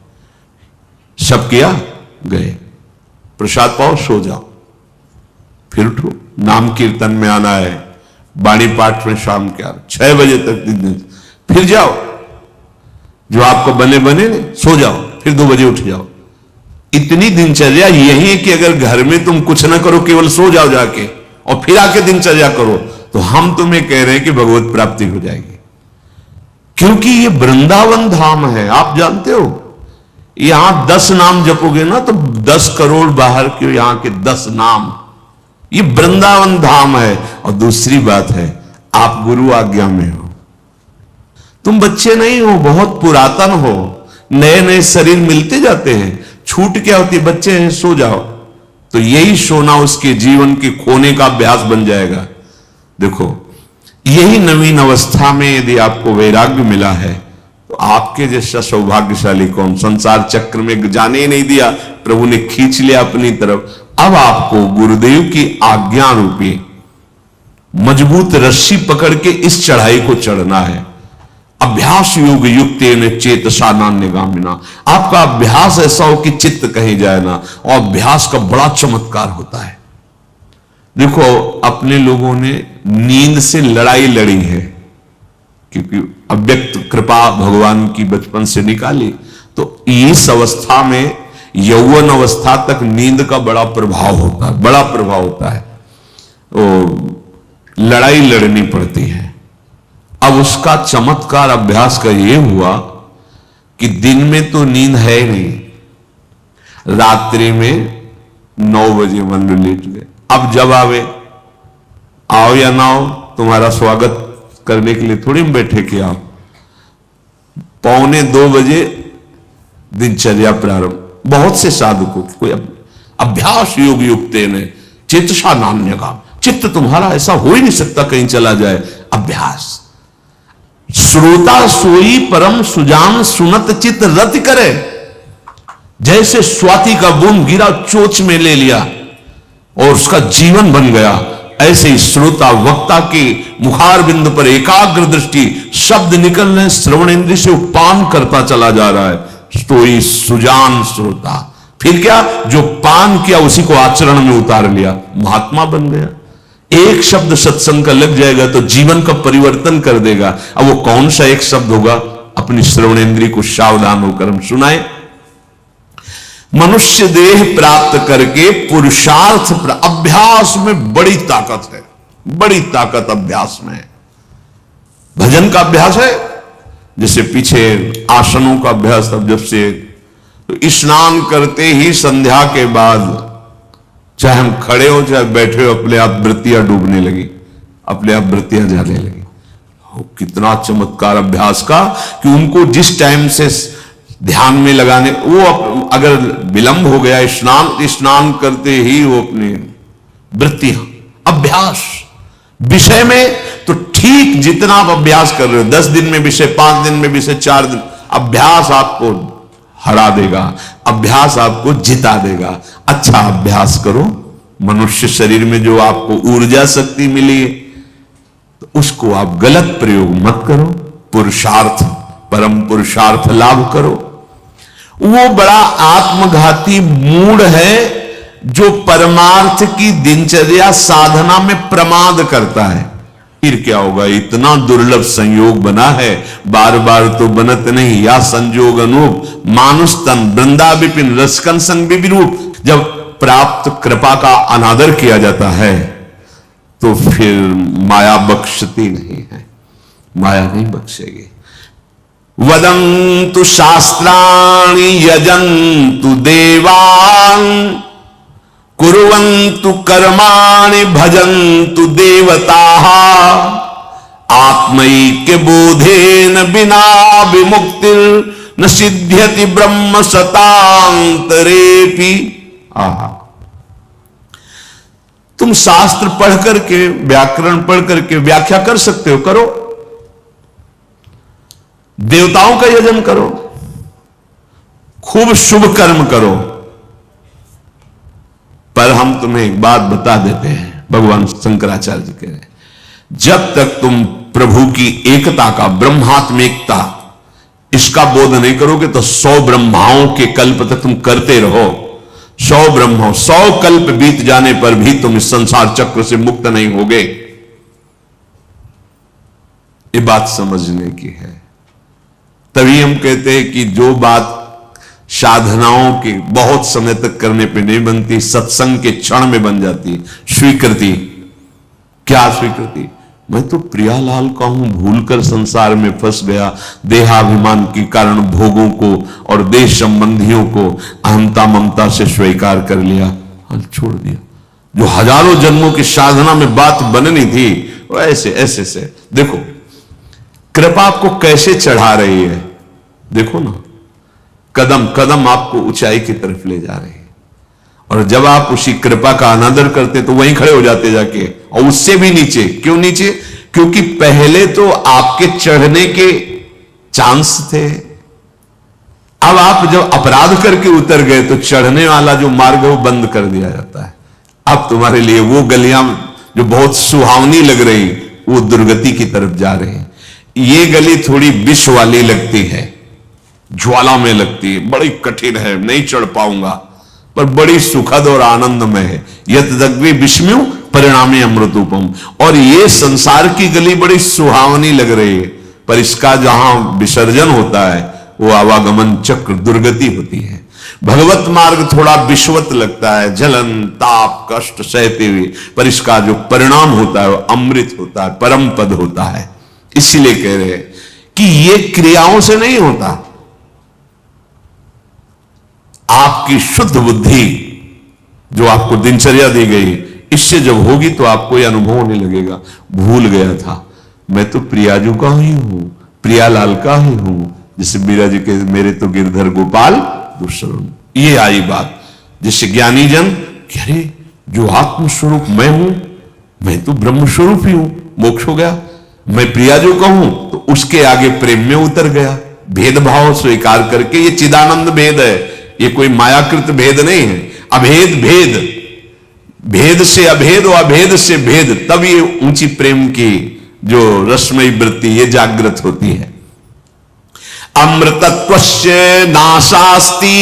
सब किया, गए, प्रसाद पाओ, सो जाओ, फिर उठो, नाम कीर्तन में आना है, वाणी पाठ में शाम के 6 बजे तक दिन, फिर जाओ, जो आपको बने बने सो जाओ, फिर 2 बजे उठ जाओ। इतनी दिनचर्या यही है कि अगर घर में तुम कुछ ना करो, केवल सो जाओ जाके और फिर आके दिनचर्या करो, तो हम तुम्हें कह रहे हैं कि भगवत प्राप्ति हो जाएगी। क्योंकि ये वृंदावन धाम है, आप जानते हो, यहां 10 नाम जपोगे ना तो 10 करोड़ बाहर के यहां के 10 नाम, ये वृंदावन धाम है। और दूसरी बात है, आप गुरु आज्ञा में हो, तुम बच्चे नहीं हो, बहुत पुरातन हो, नए नए शरीर मिलते जाते हैं, छूट क्या होती है, बच्चे हैं, सो जाओ, तो यही सोना उसके जीवन के खोने का अभ्यास बन जाएगा। देखो, यही नवीन अवस्था में यदि आपको वैराग्य मिला है तो आपके जैसा सौभाग्यशाली कौन? संसार चक्र में जाने ही नहीं दिया, प्रभु ने खींच लिया अपनी तरफ। अब आपको गुरुदेव की आज्ञा रूपी मजबूत रस्सी पकड़ के इस चढ़ाई को चढ़ना है। अभ्यास योग युक्तेन चेतसा नान्यगामिना। आपका अभ्यास ऐसा हो कि चित्त कहीं जाए ना, और अभ्यास का बड़ा चमत्कार होता है। देखो, अपने लोगों ने नींद से लड़ाई लड़ी है, क्योंकि अव्यक्त कृपा भगवान की बचपन से निकाली। तो इस अवस्था में, यौवन अवस्था तक नींद का बड़ा प्रभाव होता है, बड़ा प्रभाव होता है, तो लड़ाई लड़नी पड़ती है। अब उसका चमत्कार अभ्यास का ये हुआ कि दिन में तो नींद है ही नहीं, रात्रि में 9 बजे मन लेट गए। अब जब आओ या ना आओ, तुम्हारा स्वागत करने के लिए थोड़ी हम बैठे कि आप 1:45 बजे दिनचर्या प्रारंभ। बहुत से साधकों कोई अभ्यास योग युक्त ने चित्तशा नान्य का, चित्त तुम्हारा ऐसा हो ही नहीं सकता कहीं चला जाए। अभ्यास, श्रोता सोई परम सुजान सुनत चित्त रति करे। जैसे स्वाति का बूंद गिरा, चोच में ले लिया और उसका जीवन बन गया, ऐसे ही श्रोता वक्ता के मुखार बिंदु पर एकाग्र दृष्टि, शब्द निकल रहे, श्रवण इंद्रिय से पान करता चला जा रहा है। सोई सुजान श्रोता। फिर क्या, जो पान किया उसी को आचरण में उतार लिया, महात्मा बन गया। एक शब्द सत्संग का लग जाएगा तो जीवन का परिवर्तन कर देगा। अब वो कौन सा एक शब्द होगा, अपनी श्रवण इंद्रिय को सावधान होकर हम सुनाए। मनुष्य देह प्राप्त करके पुरुषार्थ अभ्यास में बड़ी ताकत है, बड़ी ताकत अभ्यास में है। भजन का अभ्यास है, जैसे पीछे आसनों का अभ्यास। अब जब से तो स्नान करते ही संध्या के बाद, चाहे हम खड़े हो चाहे बैठे हो, अपने आप वृत्तियां डूबने लगी, अपने आप वृत्तियां जाने लगी। कितना चमत्कार अभ्यास का कि उनको जिस टाइम से ध्यान में लगाने, वो अगर विलंब हो गया, स्नान करते ही वो अपनी वृत्तियां, अभ्यास विषय में तो ठीक जितना आप अभ्यास कर रहे हो, 10 दिन में विषय, 5 दिन में विषय, 4 दिन, अभ्यास आपको हरा देगा, अभ्यास आपको जिता देगा। अच्छा अभ्यास करो। मनुष्य शरीर में जो आपको ऊर्जा शक्ति मिली है, तो उसको आप गलत प्रयोग मत करो, पुरुषार्थ, परम पुरुषार्थ लाभ करो। वो बड़ा आत्मघाती मूड है जो परमार्थ की दिनचर्या साधना में प्रमाद करता है। फिर क्या होगा, इतना दुर्लभ संयोग बना है, बार बार तो बनत नहीं, या संयोग अनूप मानुष तन वृंदा विपिन रसकन संग विरूप। जब प्राप्त कृपा का अनादर किया जाता है तो फिर माया बख्शती नहीं है, माया नहीं बख्शेगी। वदन्तु शास्त्राणि यजन्तु देवान् कुर्वन्तु कर्माणि भजन्तु देवताः आत्मैक्य बोधेन बिना विमुक्तिर् न सिद्ध्यति ब्रह्म सतांतरेपि। आहा, तुम शास्त्र पढ़ करके, व्याकरण पढ़ करके व्याख्या कर सकते हो, करो। देवताओं का यजन करो, खूब शुभ कर्म करो। पर हम तुम्हें एक बात बता देते हैं, भगवान शंकराचार्य जी कह रहे हैं, जब तक तुम प्रभु की एकता का, ब्रह्मात्मिकता, इसका बोध नहीं करोगे तो 100 ब्रह्माओं के कल्प तक तुम करते रहो। 100 ब्रह्मों, 100 कल्प बीत जाने पर भी तुम इस संसार चक्र से मुक्त नहीं होगे। ये बात समझने की है। तभी हम कहते हैं कि जो बात साधनाओं के बहुत समय तक करने पे नहीं बनती, सत्संग के क्षण में बन जाती। स्वीकृति, क्या स्वीकृति? मैं तो प्रियालाल का हूं, भूलकर संसार में फंस गया, देहाभिमान के कारण भोगों को और देश संबंधियों को अहंता ममता से स्वीकार कर लिया, छोड़ दिया। जो हजारों जन्मों की साधना में बात बननी थी, वो ऐसे ऐसे से देखो कृपा आपको कैसे चढ़ा रही है, देखो ना, कदम कदम आपको ऊंचाई की तरफ ले जा रही है। और जब आप उसी कृपा का अनादर करते तो वहीं खड़े हो जाते जाके, और उससे भी नीचे। क्यों नीचे? क्योंकि पहले तो आपके चढ़ने के चांस थे। अब आप जब अपराध करके उतर गए तो चढ़ने वाला जो मार्ग है वो बंद कर दिया जाता है। अब तुम्हारे लिए वो गलियां जो बहुत सुहावनी लग रही, वो दुर्गति की तरफ जा रही है। ये गली थोड़ी विष वाली लगती है, ज्वाला में लगती है, बड़ी कठिन है, नहीं चढ़ पाऊंगा, पर बड़ी सुखद और आनंदमय है। यत दग्धे विस्मयु परिणामे अमृतोपम। और ये संसार की गली बड़ी सुहावनी लग रही है, पर इसका जहां विसर्जन होता है वो आवागमन चक्र दुर्गति होती है। भगवत मार्ग थोड़ा विश्वत लगता है, जलन ताप कष्ट सहते हुए, पर इसका जो परिणाम होता है वो अमृत होता है, परम पद होता है। इसीलिए कह रहे हैं कि ये क्रियाओं से नहीं होता, आपकी शुद्ध बुद्धि जो आपको दिनचर्या दी गई इससे जब होगी तो आपको यह अनुभव होने लगेगा, भूल गया था मैं तो प्रियाजू का ही हूं, प्रियालाल का ही हूं। जैसे मीरा जी के मेरे तो गिरधर गोपाल दुष्ण, ये आई बात। जैसे ज्ञानी जन कह रहे जो आत्म स्वरूप मैं हूं, मैं तो ब्रह्म स्वरूप ही हूं, मोक्ष हो गया। मैं प्रियाजू का हूं तो उसके आगे प्रेम में उतर गया, भेदभाव स्वीकार करके। ये चिदानंद भेद है, ये कोई मायाकृत भेद नहीं है। अभेद भेद, भेद से अभेद और अभेद से भेद, तब ये ऊंची प्रेम की जो रसमयी वृत्ति ये जागृत होती है। अमृतत्वस्य नाशास्ति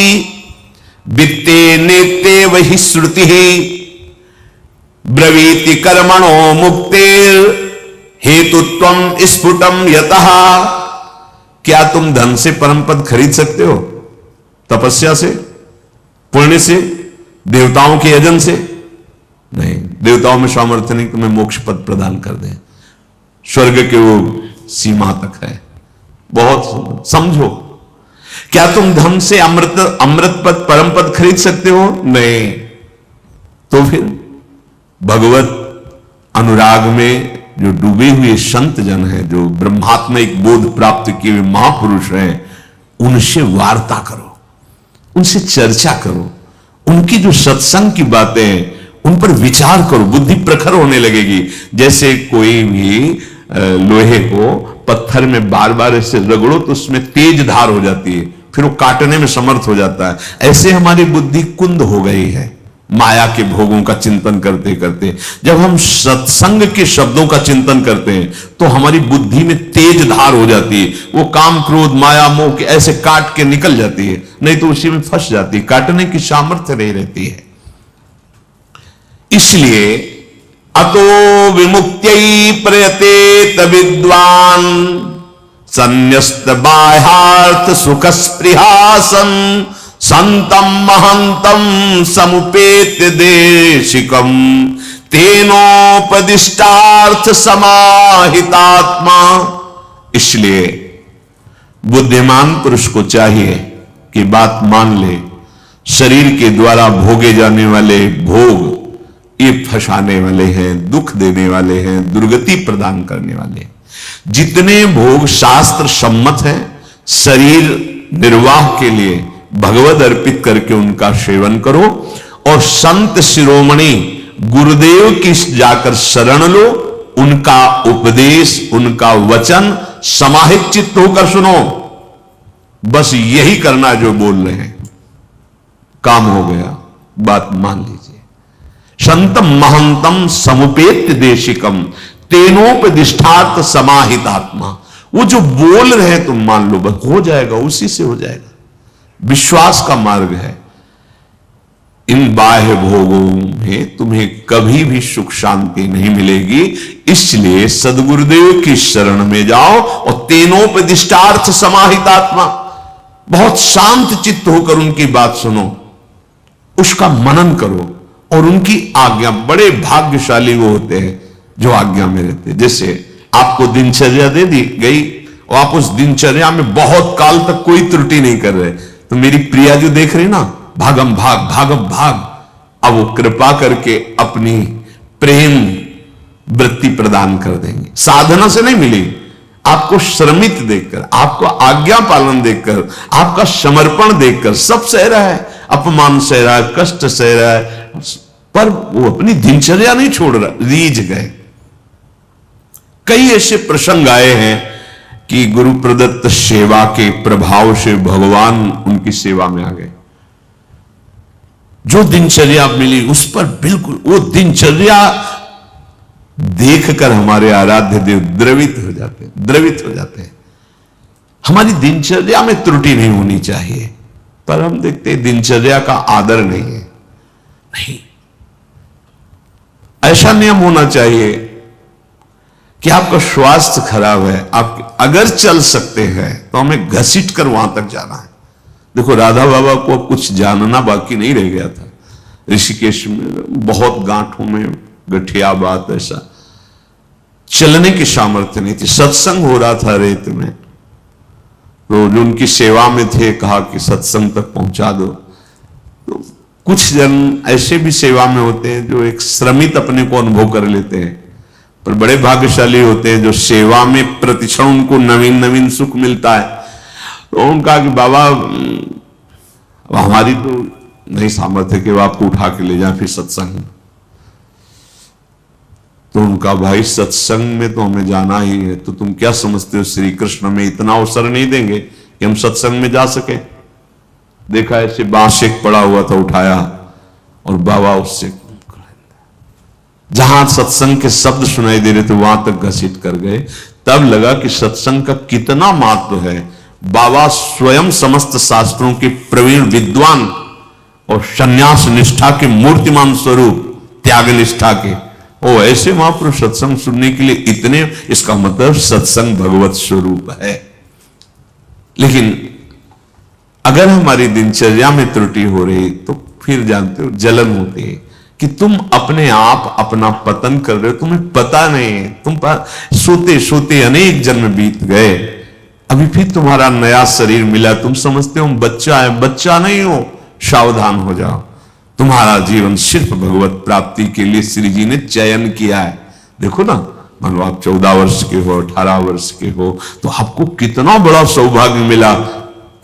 वित्ते नेत्ते वही श्रुति ब्रवीति कर्मणो मुक्तेर हेतुत्वम स्फुटम यतः। क्या तुम धन से परम पद खरीद सकते हो? तपस्या से, पुण्य से, देवताओं के यजन से? नहीं, देवताओं में सामर्थ्य नहीं तुम्हें मोक्ष पद प्रदान कर दे, स्वर्ग के वो सीमा तक है। बहुत समझो, क्या तुम धन से अमृत पद परम पद खरीद सकते हो? नहीं। तो फिर भगवत अनुराग में जो डूबे हुए संत जन हैं, जो ब्रह्मात्मिक बोध प्राप्त किए हुए महापुरुष हैं, उनसे वार्ता करो, उनसे चर्चा करो, उनकी जो सत्संग की बातें हैं उन पर विचार करो, बुद्धि प्रखर होने लगेगी। जैसे कोई भी लोहे को पत्थर में बार बार ऐसे रगड़ो तो उसमें तेज धार हो जाती है, फिर वो काटने में समर्थ हो जाता है। ऐसे हमारी बुद्धि कुंद हो गई है माया के भोगों का चिंतन करते करते। जब हम सत्संग के शब्दों का चिंतन करते हैं तो हमारी बुद्धि में तेज धार हो जाती है, वो काम क्रोध माया मोह के ऐसे काट के निकल जाती है, नहीं तो उसी में फंस जाती है, काटने की सामर्थ्य नहीं रहती है। इसलिए अतो विमुक्त्यै प्रयते तविद्वान संन्यस्त बाह्यार्थ सुख स्पृहासन संतम महंतम समुपेत्य देशिकम तेनोपदिष्टार्थ समाहितात्मा। इसलिए बुद्धिमान पुरुष को चाहिए कि बात मान ले, शरीर के द्वारा भोगे जाने वाले भोग ये फंसाने वाले हैं, दुख देने वाले हैं, दुर्गति प्रदान करने वाले। जितने भोग शास्त्र सम्मत हैं, शरीर निर्वाह के लिए भगवद अर्पित करके उनका सेवन करो, और संत शिरोमणि गुरुदेव की जाकर शरण लो, उनका उपदेश उनका वचन समाहित चित्त होकर सुनो। बस यही करना जो बोल रहे हैं, काम हो गया, बात मान लीजिए। संतम महंतम समुपेत्य देशिकम तेनोपदिष्टार्थ समाहित आत्मा। वो जो बोल रहे हैं तुम मान लो, बस हो जाएगा, उसी से हो जाएगा। विश्वास का मार्ग है। इन बाह्य भोगों में तुम्हें कभी भी सुख शांति नहीं मिलेगी, इसलिए सदगुरुदेव की शरण में जाओ और तेनोपदिष्टार्थ समाहित आत्मा, बहुत शांत चित्त होकर उनकी बात सुनो, उसका मनन करो और उनकी आज्ञा। बड़े भाग्यशाली वो होते हैं जो आज्ञा में रहते हैं। जैसे आपको दिनचर्या दे दी गई और आप उस दिनचर्या में बहुत काल तक कोई त्रुटि नहीं कर रहे, तो मेरी प्रिया जो देख रही ना, भागम भाग भागम भाग, अब वो कृपा करके अपनी प्रेम वृत्ति प्रदान कर देंगे। साधना से नहीं मिलेगी, आपको श्रमित देखकर, आपको आज्ञा पालन देखकर, आपका समर्पण देखकर। सब सह रहा है, अपमान सह रहा है, कष्ट सह रहा है, पर वो अपनी दिनचर्या नहीं छोड़ रहा, रीझ गए। कई ऐसे प्रसंग आए हैं कि गुरु प्रदत्त सेवा के प्रभाव से भगवान उनकी सेवा में आ गए। जो दिनचर्या मिली उस पर बिल्कुल वो दिनचर्या देखकर हमारे आराध्य देव द्रवित हो जाते हैं, द्रवित हो जाते हैं। हमारी दिनचर्या में त्रुटि नहीं होनी चाहिए, पर हम देखते हैं दिनचर्या का आदर नहीं है। नहीं, ऐसा नियम होना चाहिए कि आपका स्वास्थ्य खराब है, आप अगर चल सकते हैं तो हमें घसीट कर वहां तक जाना है। देखो राधा बाबा को कुछ जानना बाकी नहीं रह गया था। ऋषिकेश में बहुत गांठों में गठिया बात, ऐसा चलने की सामर्थ्य नहीं थी। सत्संग हो रहा था रेत में, तो जो उनकी सेवा में थे कहा कि सत्संग तक पहुंचा दो। तो कुछ जन ऐसे भी सेवा में होते हैं जो एक श्रमित अपने को अनुभव कर लेते हैं, पर बड़े भाग्यशाली होते हैं जो सेवा में प्रतिक्षण उनको नवीन नवीन सुख मिलता है। तो उनका कि बाबा हमारी तो नहीं सामर्थ्य कि वो आपको उठा के ले जाए फिर सत्संग। तो उनका भाई सत्संग में तो हमें जाना ही है, तो तुम क्या समझते हो श्री कृष्ण में इतना अवसर नहीं देंगे कि हम सत्संग में जा सके? देखा ऐसे बांस एक पड़ा हुआ था, उठाया और बाबा उससे जहां सत्संग के शब्द सुनाई दे रहे थे वहां तक घसीट कर गए। तब लगा कि सत्संग का कितना महत्व है। बाबा स्वयं समस्त शास्त्रों के प्रवीण विद्वान और संन्यास निष्ठा के मूर्तिमान स्वरूप, त्याग निष्ठा के, ओ ऐसे महापुरुष सत्संग सुनने के लिए इतने, इसका मतलब सत्संग भगवत स्वरूप है। लेकिन अगर हमारी दिनचर्या में त्रुटि हो रही तो फिर जानते हो जलन होती है कि तुम अपने आप अपना पतन कर रहे हो, तुम्हें पता नहीं है। तुम सोते सोते अनेक जन्म बीत गए, अभी फिर तुम्हारा नया शरीर मिला, तुम समझते हो बच्चा है। बच्चा नहीं हो, सावधान हो जाओ। तुम्हारा जीवन सिर्फ भगवत प्राप्ति के लिए श्री जी ने चयन किया है। देखो ना, मान लो आप 14 वर्ष के हो, 18 वर्ष के हो, तो आपको कितना बड़ा सौभाग्य मिला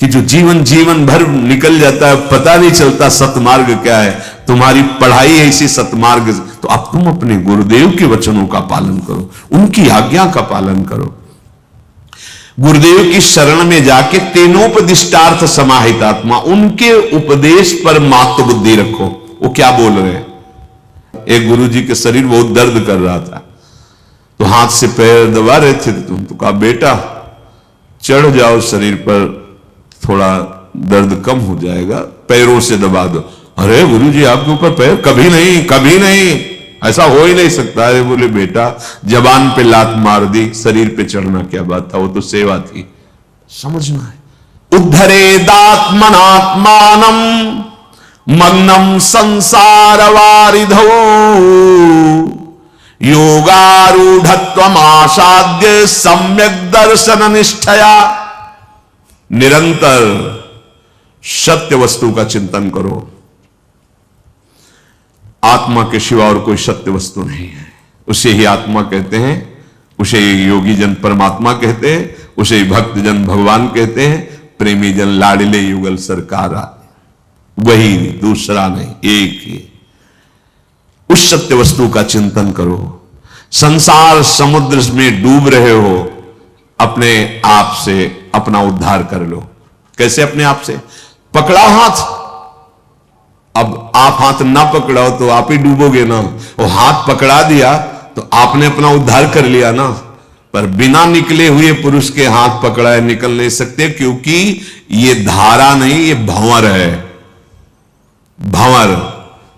कि जो जीवन भर निकल जाता है, पता नहीं चलता सतमार्ग क्या है। तुम्हारी पढ़ाई ऐसी सतमार्ग, तो अब तुम अपने गुरुदेव के वचनों का पालन करो, उनकी आज्ञा का पालन करो। गुरुदेव की शरण में जाके तेनोपदिष्टार्थ समाहित आत्मा, उनके उपदेश पर मात्र बुद्धि रखो। वो क्या बोल रहे हैं? एक गुरुजी के शरीर बहुत दर्द कर रहा था, तो हाथ से पैर दबा रहे थे, तुम तो कहा बेटा चढ़ जाओ शरीर पर, थोड़ा दर्द कम हो जाएगा, पैरों से दबा दो। अरे गुरुजी आपके ऊपर पैर? कभी नहीं, कभी नहीं, ऐसा हो ही नहीं सकता है। बोले बेटा जबान पे लात मार दी, शरीर पे चढ़ना क्या बात था, वो तो सेवा थी। समझना है। उद्धरेदात्मनात्मानम मग्नम संसार वारिधौ योगारूढ़त्वमासाद्य सम्यक दर्शन निष्ठया। निरंतर सत्य वस्तु का चिंतन करो। आत्मा के सिवा और कोई सत्य वस्तु नहीं है। उसे ही आत्मा कहते हैं, उसे ही योगी जन परमात्मा कहते हैं, उसे ही भक्त जन भगवान कहते हैं, प्रेमी जन लाडले युगल सरकारा। वही, दूसरा नहीं, एक ही। उस सत्य वस्तु का चिंतन करो। संसार समुद्र में डूब रहे हो, अपने आप से अपना उद्धार कर लो। कैसे? अपने आप से पकड़ा हाथ। अब आप हाथ ना पकड़ाओ तो आप ही डूबोगे ना। वो हाथ पकड़ा दिया तो आपने अपना उद्धार कर लिया ना। पर बिना निकले हुए पुरुष के हाथ पकड़ाए निकल नहीं सकते, क्योंकि ये धारा नहीं, ये भंवर है। भंवर,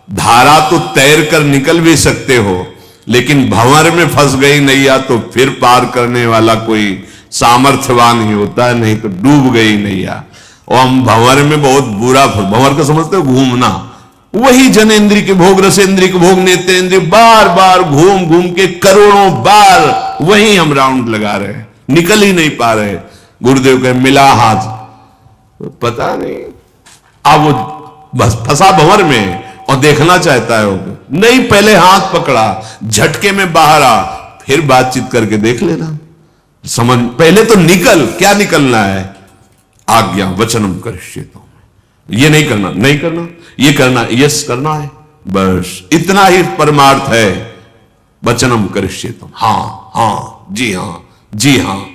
धारा तो तैर कर निकल भी सकते हो, लेकिन भंवर में फंस गई नैया तो फिर पार करने वाला कोई सामर्थ्यवान ही होता है, नहीं तो डूब गई नैया। और हम भंवर में बहुत बुरा, भंवर का समझते हो घूमना, वही जनेन्द्रिय के भोग, रसेंद्रिय के भोग, नेत्रेंद्रिय, बार बार घूम घूम के करोड़ों बार वही हम राउंड लगा रहे हैं, निकल ही नहीं पा रहे। गुरुदेव के मिला हाथ, पता नहीं, अब वो बस फंसा भंवर में और देखना चाहता है वो नहीं। पहले हाथ पकड़ा, झटके में बाहर आ, फिर बातचीत करके देख लेना। समझ, पहले तो निकल। क्या निकलना है? आज्ञा वचनम करिष्येतुम। ये नहीं करना, नहीं करना, ये करना, यस करना है, बस इतना ही परमार्थ है। वचनम करिष्येतुम, हाँ हाँ, जी हाँ, जी हाँ,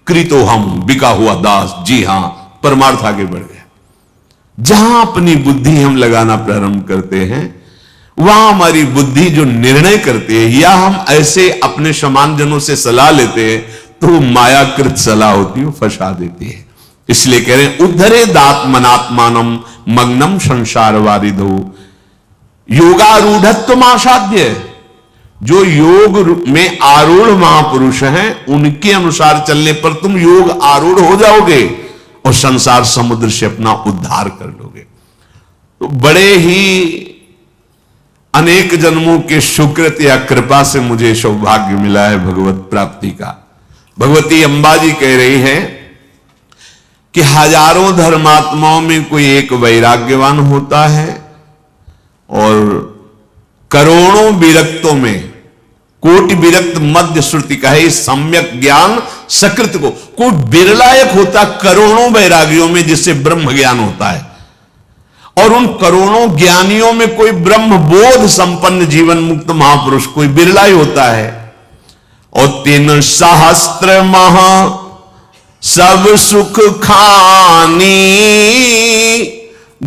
कृतो हम, बिका हुआ दास, जी हाँ। परमार्थ आगे बढ़ गया। जहां अपनी बुद्धि हम लगाना प्रारंभ करते हैं, वहां हमारी बुद्धि जो निर्णय करती है, या हम ऐसे अपने समान जनों से सलाह लेते हैं तो मायाकृत सलाह होती है, फंसा देती है। इसलिए कह रहे हैं उद्धरे दात्मनात्मानम मग्नम संसार वारिधो योगारूढ़त्व आसाध्य, जो योग में आरूढ़ महापुरुष हैं उनके अनुसार चलने पर तुम योग आरूढ़ हो जाओगे और संसार समुद्र से अपना उद्धार कर लोगे। तो बड़े ही अनेक जन्मों के सुकृत या कृपा से मुझे सौभाग्य मिला है भगवत प्राप्ति का। भगवती अंबा जी कह रही है कि हजारों धर्मात्माओं में कोई एक वैराग्यवान होता है और करोड़ों विरक्तों में कोटि विरक्त मध्य श्रुति कहे सम्यक ज्ञान सकृत को, कोई बिरला एक होता करोड़ों वैरागियों में जिससे ब्रह्म ज्ञान होता है, और उन करोड़ों ज्ञानियों में कोई ब्रह्म बोध संपन्न जीवन मुक्त महापुरुष कोई बिरला ही होता है। और 3 सहस्त्र महा सब सुख खानी,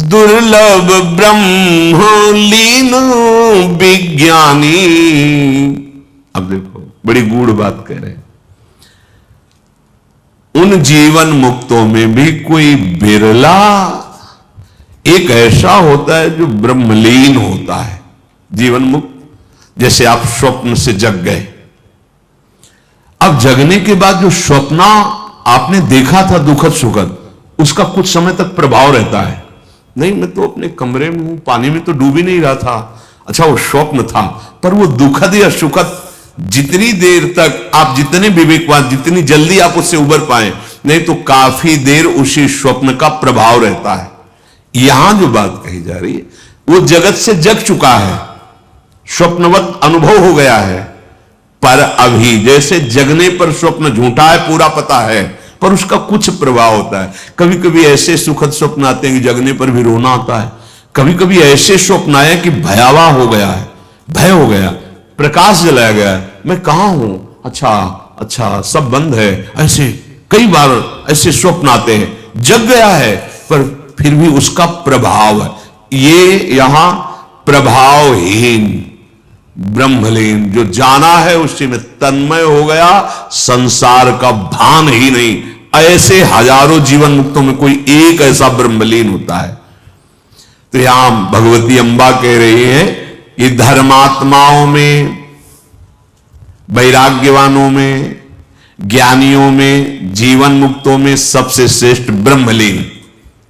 दुर्लभ ब्रह्म लीन विज्ञानी। अब देखो बड़ी गूढ़ बात कह रहे हैं, उन जीवन मुक्तों में भी कोई बिरला एक ऐसा होता है जो ब्रह्मलीन होता है। जीवन मुक्त, जैसे आप स्वप्न से जग गए, अब जगने के बाद जो स्वप्न आपने देखा था दुखद सुखद, उसका कुछ समय तक प्रभाव रहता है। नहीं मैं तो अपने कमरे में हूं, पानी में तो डूब ही नहीं रहा था, अच्छा वो स्वप्न था, पर वो दुखद या सुखद जितनी देर तक आप जितने विवेकवान जितनी जल्दी आप उससे उबर पाए, नहीं तो काफी देर उसी स्वप्न का प्रभाव रहता है। यहां जो बात कही जा रही है वो जगत से जग चुका है, स्वप्नवत अनुभव हो गया है, पर अभी जैसे जगने पर स्वप्न झूठा है पूरा पता है, पर उसका कुछ प्रभाव होता है। कभी कभी ऐसे सुखद स्वप्न आते हैं कि जगने पर भी रोना आता है, कभी कभी ऐसे स्वप्न आए कि भयावह हो गया है, भय हो गया, प्रकाश जलाया गया है, मैं कहां हूं, अच्छा अच्छा सब बंद है, ऐसे कई बार ऐसे स्वप्न आते हैं। जग गया है पर फिर भी उसका प्रभाव है। ये यहां प्रभावहीन ब्रह्मलीन जो जाना है उसी में तन्मय हो गया, संसार का भान ही नहीं। ऐसे हजारों जीवन मुक्तों में कोई एक ऐसा ब्रह्मलीन होता है। तो यहां भगवती अंबा कह रही है ये धर्मात्माओं में, वैराग्यवानों में, ज्ञानियों में, जीवन मुक्तों में सबसे श्रेष्ठ ब्रह्मलीन,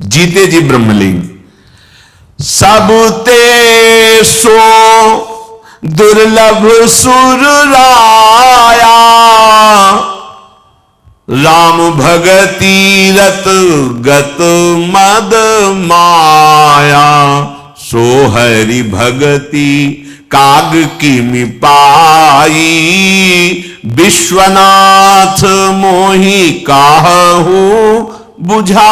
जीते जी ब्रह्मलीन। सब ते सो दुर्लभ सुर राया, राम भगति रत गत मद माया, सो हरि भगति काग की पाई, विश्वनाथ मोहि काहू बुझाई।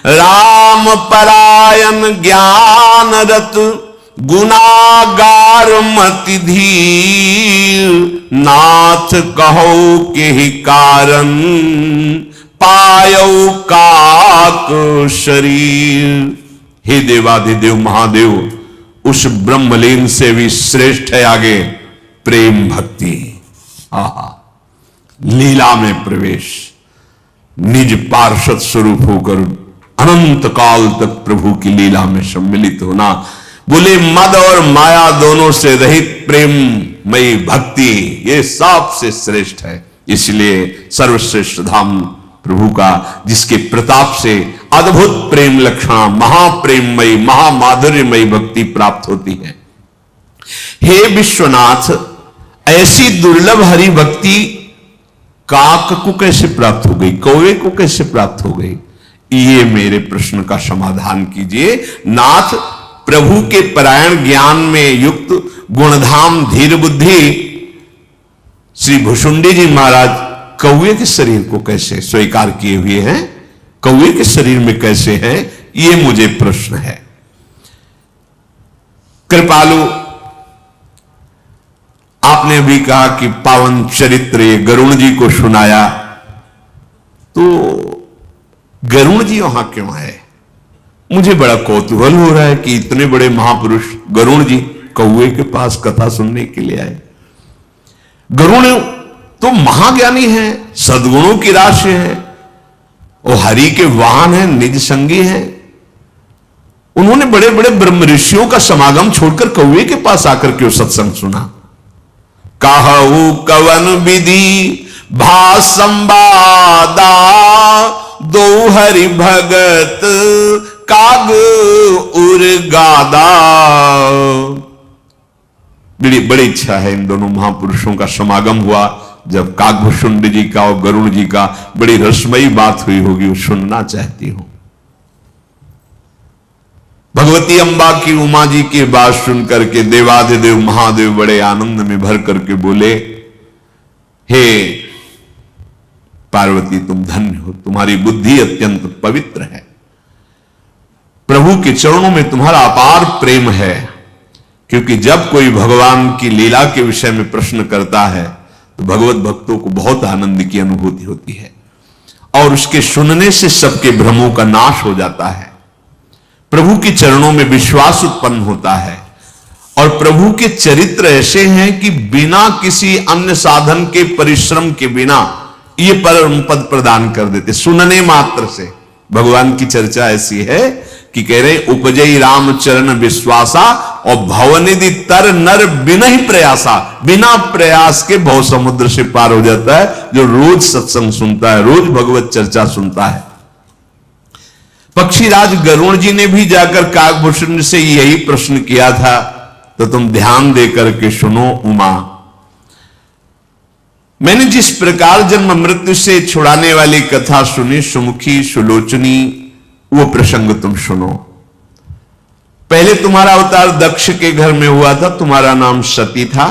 राम परायण ज्ञान रत गुनागार मति धीर, नाथ कहो के ही कारण पायो काक शरीर। हे देवाधिदेव महादेव, उस ब्रह्मलीन से भी श्रेष्ठ है आगे प्रेम भक्ति। आहा, लीला में प्रवेश, निज पार्षद स्वरूप होकर अनंत काल तक प्रभु की लीला में सम्मिलित होना। बोले मद और माया दोनों से रहित प्रेममयी भक्ति, ये सबसे श्रेष्ठ है। इसलिए सर्वश्रेष्ठ धाम प्रभु का, जिसके प्रताप से अद्भुत प्रेम लक्षणा, महाप्रेममयी महामाधुर्यमयी भक्ति प्राप्त होती है। हे विश्वनाथ, ऐसी दुर्लभ हरि भक्ति काक को कैसे प्राप्त हो गई, कौवे को कैसे प्राप्त हो गई, ये मेरे प्रश्न का समाधान कीजिए। नाथ, प्रभु के परायण ज्ञान में युक्त गुणधाम धीर बुद्धि श्री भुषुंडी जी महाराज कौवे के शरीर को कैसे स्वीकार किए हुए हैं, कौवे के शरीर में कैसे है, ये मुझे प्रश्न है। कृपालु, आपने भी कहा कि पावन चरित्र गरुण जी को सुनाया, तो गरुण जी वहां क्यों आए? मुझे बड़ा कौतूहल हो रहा है कि इतने बड़े महापुरुष गरुण जी कौवे के पास कथा सुनने के लिए आए। गरुण तो महाज्ञानी है, सद्गुणों की राशि है, और हरि के वाहन है, निज संगी है, उन्होंने बड़े बड़े ब्रह्म ऋषियों का समागम छोड़कर कौवे के पास आकर के सत्संग सुना। कहू कवन विधि भा संवादा, दो हरि भगत काग उर गादा। बड़ी इच्छा है इन दोनों महापुरुषों का समागम हुआ। जब काकभूषुंड जी का और गरुड़ जी का बड़ी रसमयी बात हुई होगी, वो सुनना चाहती हूं। भगवती अम्बा की, उमा जी की बात सुनकर के देवाधिदेव महादेव बड़े आनंद में भर करके बोले, हे पार्वती तुम धन्य हो, तुम्हारी बुद्धि अत्यंत पवित्र है, प्रभु के चरणों में तुम्हारा अपार प्रेम है। क्योंकि जब कोई भगवान की लीला के विषय में प्रश्न करता है तो भगवत भक्तों को बहुत आनंद की अनुभूति होती है और उसके सुनने से सबके भ्रमों का नाश हो जाता है। प्रभु के चरणों में विश्वास उत्पन्न होता है और प्रभु के चरित्र ऐसे हैं कि बिना किसी अन्य साधन के, परिश्रम के बिना ये परम पद प्रदान कर देते। सुनने मात्र से भगवान की चर्चा ऐसी है कि कह रहे उपजई रामचरण विश्वासा और भवनिधि तर नर बिना ही प्रयासा। बिना प्रयास के भव समुद्र से पार हो जाता है जो रोज सत्संग सुनता है, रोज भगवत चर्चा सुनता है। पक्षीराज गरुड़ जी ने भी जाकर काकभूषण से यही प्रश्न किया था, तो तुम ध्यान देकर के सुनो उमा। मैंने जिस प्रकार जन्म मृत्यु से छुड़ाने वाली कथा सुनी, सुमुखी सुलोचनी, वो प्रसंग तुम सुनो। पहले तुम्हारा अवतार दक्ष के घर में हुआ था, तुम्हारा नाम सती था।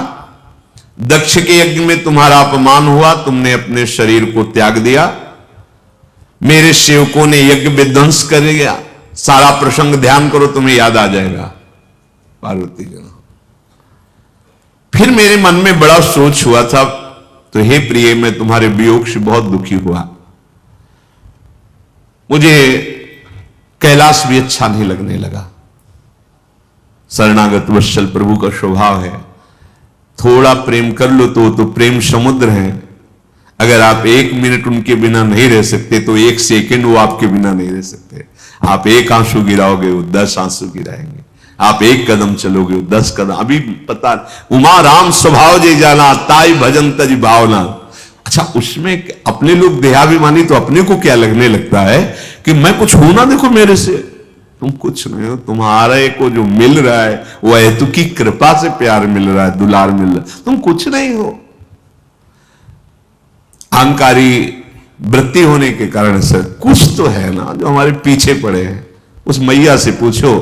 दक्ष के यज्ञ में तुम्हारा अपमान हुआ, तुमने अपने शरीर को त्याग दिया। मेरे सेवकों ने यज्ञ विध्वंस कर दिया। सारा प्रसंग ध्यान करो, तुम्हें याद आ जाएगा पार्वती जी। फिर मेरे मन में बड़ा सोच हुआ था, तो हे प्रिय मैं तुम्हारे वियोग से बहुत दुखी हुआ। मुझे कैलाश भी अच्छा नहीं लगने लगा। शरणागत वत्सल प्रभु का स्वभाव है, थोड़ा प्रेम कर लो तो प्रेम समुद्र है। अगर आप एक मिनट उनके बिना नहीं रह सकते तो एक सेकंड वो आपके बिना नहीं रह सकते। आप एक आंसू गिराओगे वो 10 आंसू गिराएंगे, आप एक कदम चलोगे वो 10 कदम। अभी पता, उमा राम स्वभाव जे जाना, ताई भजन तज भावना। अच्छा, उसमें अपने लोग देहाभिमानी, तो अपने को क्या लगने लगता है कि मैं कुछ हूं ना, देखो मेरे से। तुम कुछ नहीं हो, तुम्हारे को जो मिल रहा है वो हेतु की कृपा से प्यार मिल रहा है, दुलार मिल रहा है, तुम कुछ नहीं हो। अहंकारी वृत्ति होने के कारण से कुछ तो है ना जो हमारे पीछे पड़े हैं। उस मैया से पूछो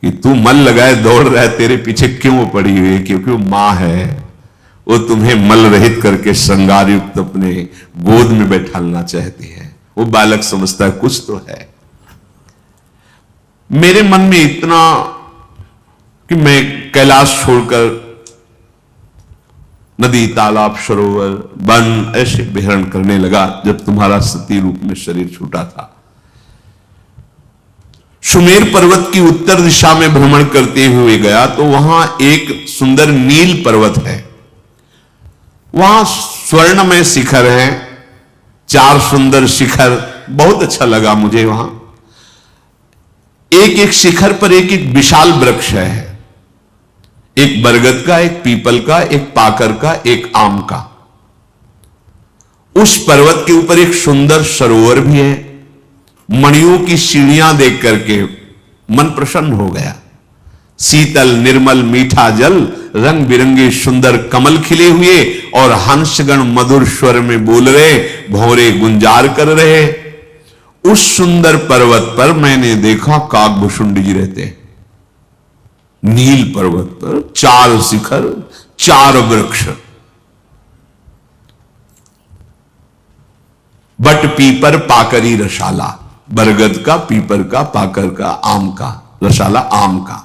कि तू मन लगाए दौड़ रहा है, तेरे पीछे क्यों पड़ी हुई है? क्योंकि वो मां है, वो तुम्हें मल रहित करके श्रृंगार युक्त अपने गोद में बैठालना चाहती है। वो बालक समझता है कुछ तो है। मेरे मन में इतना कि मैं कैलाश छोड़कर नदी, तालाब, सरोवर, वन ऐसे विहरण करने लगा जब तुम्हारा सती रूप में शरीर छूटा था। सुमेर पर्वत की उत्तर दिशा में भ्रमण करते हुए गया तो वहां एक सुंदर नील पर्वत है। वहां स्वर्ण में शिखर है, 4 सुंदर शिखर, बहुत अच्छा लगा मुझे। वहां एक एक शिखर पर एक एक विशाल वृक्ष है, एक बरगद का, एक पीपल का, एक पाकर का, एक आम का। उस पर्वत के ऊपर एक सुंदर सरोवर भी है। मणियों की सीढ़ियां देख करके मन प्रसन्न हो गया। शीतल निर्मल मीठा जल, रंग बिरंगे सुंदर कमल खिले हुए और हंसगण मधुर स्वर में बोल रहे, भौरे गुंजार कर रहे। उस सुंदर पर्वत पर मैंने देखा काकभूषुंड जी रहते। नील पर्वत पर 4 शिखर, 4 वृक्ष, बट पीपर पाकरी रसाला, बरगद का, पीपर का, पाकर का, आम का, रसाला आम का।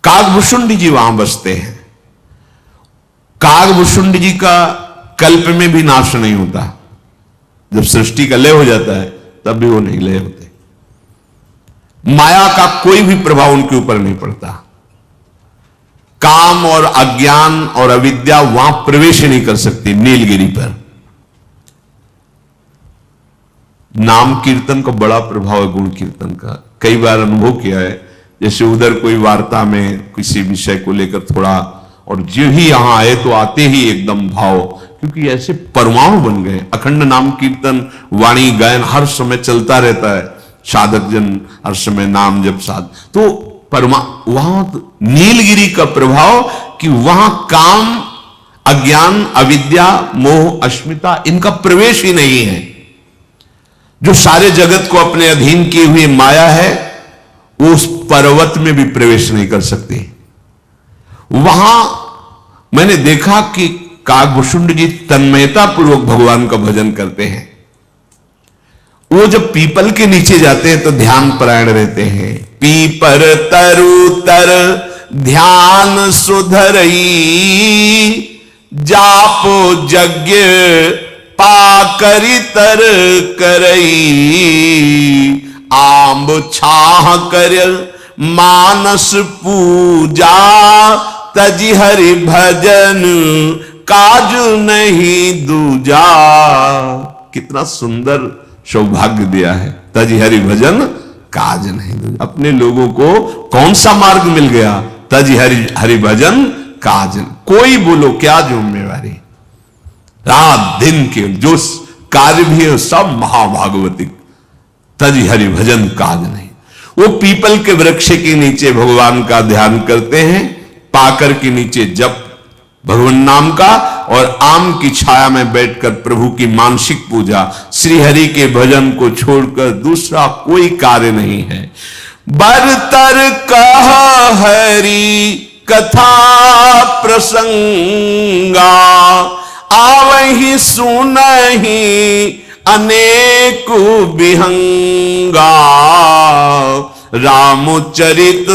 काकभूषुंड जी वहां बसते हैं। काकभूषुंड जी का कल्प में भी नाश नहीं होता। जब सृष्टि का लय हो जाता है तब भी वो नहीं लय होते। माया का कोई भी प्रभाव उनके ऊपर नहीं पड़ता। काम और अज्ञान और अविद्या वहां प्रवेश नहीं कर सकती। नीलगिरी पर नाम कीर्तन का बड़ा प्रभाव है, गुण कीर्तन का। कई बार अनुभव किया है, जैसे उधर कोई वार्ता में किसी विषय को लेकर थोड़ा, और जो ही यहां आए तो आते ही एकदम भाव, क्योंकि ऐसे परमाणु बन गए। अखंड नाम कीर्तन वाणी गायन हर समय चलता रहता है, साधक जन हर समय नाम जप साध, तो वहां नीलगिरी का प्रभाव कि वहां काम, अज्ञान, अविद्या, मोह, अस्मिता, इनका प्रवेश ही नहीं है। जो सारे जगत को अपने अधीन किए हुए माया है, वो उस पर्वत में भी प्रवेश नहीं कर सकती। वहां मैंने देखा कि काकभूषुंड जी तन्मयता पूर्वक भगवान का भजन करते हैं। वो जब पीपल के नीचे जाते हैं तो ध्यान परायण रहते हैं। पीपर तरु तर ध्यान सुधरई, जापो यज्ञ पाकरि तर करई, आंब छाह कर मानस पूजा, तजी हरि भजन काज नहीं दूजा। कितना सुंदर सौभाग्य दिया है, तजी हरि भजन काज नहीं दूजा। अपने लोगों को कौन सा मार्ग मिल गया? तजी हरि भजन काज, कोई बोलो क्या जिम्मेवारी, रात दिन के जो कार्य भी है सब महाभागवतिक, तजी हरि भजन काज नहीं। वो पीपल के वृक्ष के नीचे भगवान का ध्यान करते हैं, पाकर के नीचे जप भगवान नाम का, और आम की छाया में बैठकर प्रभु की मानसिक पूजा। श्री हरि के भजन को छोड़कर दूसरा कोई कार्य नहीं है। बरतर कह हरि कथा प्रसंगा, आवहि सुनहि अनेक विहंगा, रामचरित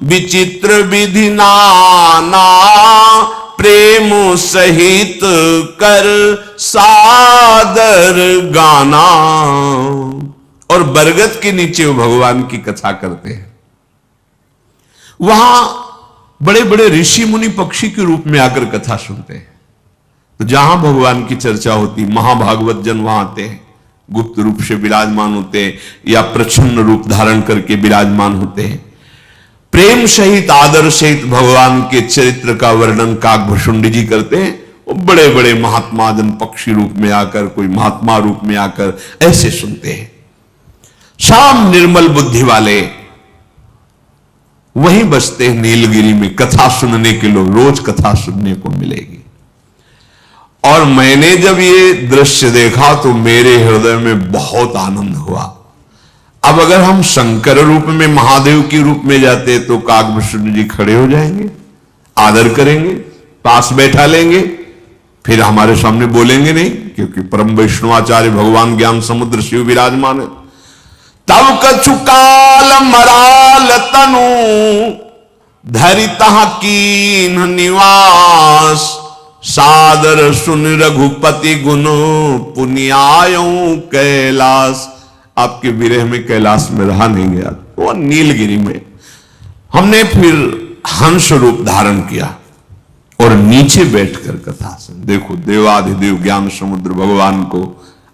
विचित्र विधि नाना, प्रेम सहित कर सादर गाना। और बरगद के नीचे वो भगवान की कथा करते हैं। वहां बड़े बड़े ऋषि मुनि पक्षी के रूप में आकर कथा सुनते हैं। तो जहां भगवान की चर्चा होती, महाभागवत जन वहां आते हैं, गुप्त रूप से विराजमान होते हैं या प्रच्छन्न रूप धारण करके विराजमान होते हैं। प्रेम सहित आदर सहित भगवान के चरित्र का वर्णन काकभूषुंड जी करते हैं। वो बड़े बड़े महात्मा जन पक्षी रूप में आकर, कोई महात्मा रूप में आकर ऐसे सुनते हैं। शाम निर्मल बुद्धि वाले वहीं बसते हैं नीलगिरी में। कथा सुनने के लोग रोज कथा सुनने को मिलेगी। और मैंने जब ये दृश्य देखा तो मेरे हृदय में बहुत आनंद हुआ। अब अगर हम शंकर रूप में, महादेव के रूप में जाते तो काकभूषुंड जी खड़े हो जाएंगे, आदर करेंगे, पास बैठा लेंगे, फिर हमारे सामने बोलेंगे नहीं, क्योंकि परम वैष्णवाचार्य भगवान ज्ञान समुद्र शिव विराजमान है। तब कछु काल मराल तनु, धरिता कीन निवास, सादर सुन रघुपति गुण, पुनियायो कैलाश। आपके विरह में कैलाश में रहा नहीं गया, वो नीलगिरी में हमने फिर हंस रूप धारण किया और नीचे बैठकर कथा सुन। देखो देवाधिदेव ज्ञान समुद्र भगवान को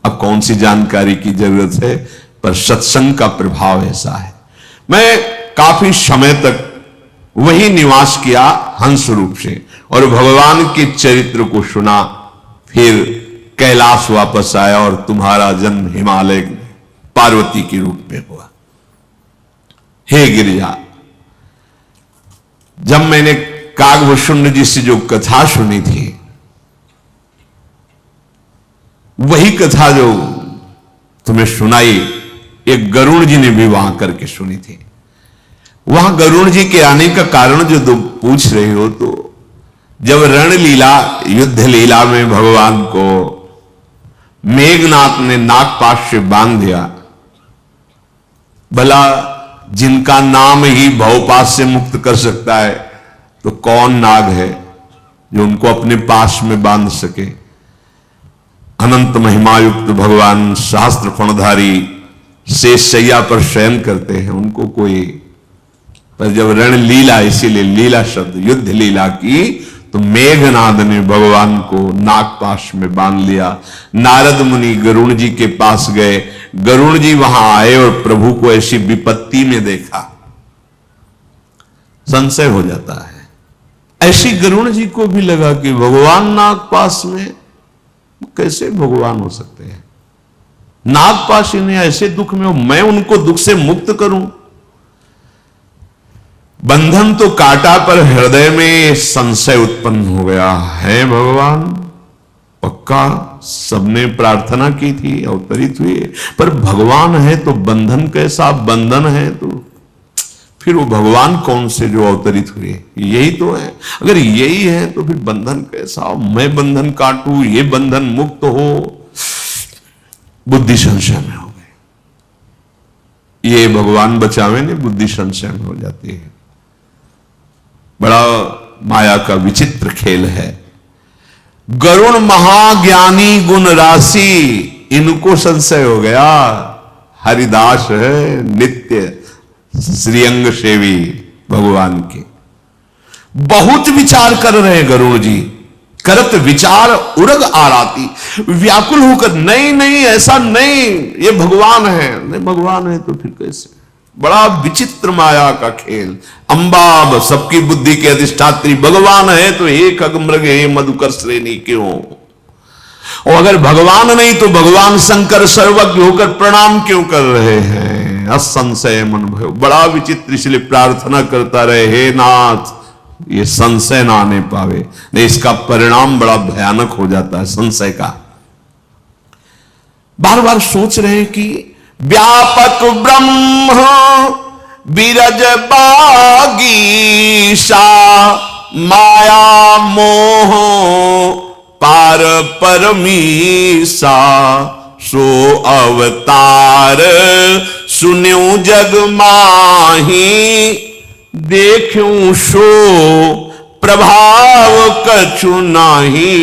अब कौन सी जानकारी की जरूरत है, पर सत्संग का प्रभाव ऐसा है। मैं काफी समय तक वही निवास किया हंस रूप से, और भगवान के चरित्र को सुना। फिर कैलाश वापस आया और तुम्हारा जन्म हिमालय पार्वती के रूप में हुआ। हे गिरिजा, जब मैंने काकभूषुंड जी से जो कथा सुनी थी, वही कथा जो तुम्हें सुनाई, एक गरुण जी ने भी वहां करके सुनी थी। वहां गरुण जी के आने का कारण जो तुम पूछ रहे हो, तो जब रणलीला युद्ध लीला में भगवान को मेघनाथ ने नागपाश से बांध दिया, भला जिनका नाम ही भवपाश से मुक्त कर सकता है, तो कौन नाग है जो उनको अपने पास में बांध सके। अनंत महिमायुक्त भगवान सहस्त्र फणधारी शेष शैया पर शयन करते हैं, उनको कोई, पर जब रण लीला, इसीलिए लीला शब्द युद्ध लीला की, तो मेघनाद ने भगवान को नागपाश में बांध लिया। नारद मुनि गरुड़ जी के पास गए, गरुड़ जी वहां आए और प्रभु को ऐसी विपत्ति में देखा। संशय हो जाता है। ऐसी गरुड़ जी को भी लगा कि भगवान नागपाश में, कैसे भगवान हो सकते हैं? नागपाशी ने ऐसे दुख में, मैं उनको दुख से मुक्त करूं? बंधन तो काटा पर हृदय में संशय उत्पन्न हो गया है। भगवान पक्का सबने प्रार्थना की थी, अवतरित हुए, पर भगवान है तो बंधन कैसा? बंधन है तो फिर वो भगवान कौन से जो अवतरित हुए? यही तो है। अगर यही है तो फिर बंधन कैसा? मैं बंधन काटूं, ये बंधन मुक्त हो? बुद्धि संशय में हो गई। ये भगवान बचावे ने बुद्धि संशय में हो जाती है। बड़ा माया का विचित्र खेल है। गरुण महाज्ञानी गुण राशि, इनको संशय हो गया। हरिदास है नित्य श्रीअंग सेवी भगवान के। बहुत विचार कर रहे हैं गरुड़ जी, करत विचार उरग आराती, व्याकुल होकर, नहीं नहीं ऐसा नहीं, ये भगवान है। नहीं भगवान है तो फिर कैसे? बड़ा विचित्र माया का खेल। अंबाब सबकी बुद्धि के अधिष्ठात्री भगवान है तो एक अगमृग हे मधुकर श्रेणी क्यों? और अगर भगवान नहीं तो भगवान शंकर सर्वज्ञ होकर प्रणाम क्यों कर रहे हैं? असंशय मन भयो। बड़ा विचित्र, इसलिए प्रार्थना करता रहे, हे नाथ ये संशय ना आने पावे, नहीं इसका परिणाम बड़ा भयानक हो जाता है संशय का। बार बार सोच रहे हैं कि व्यापक ब्रह्म बिरज बागीशा, माया मोह पार परमीसा, सो अवतार सुन्यू जग माही, देखूं सो प्रभाव कछु नाही।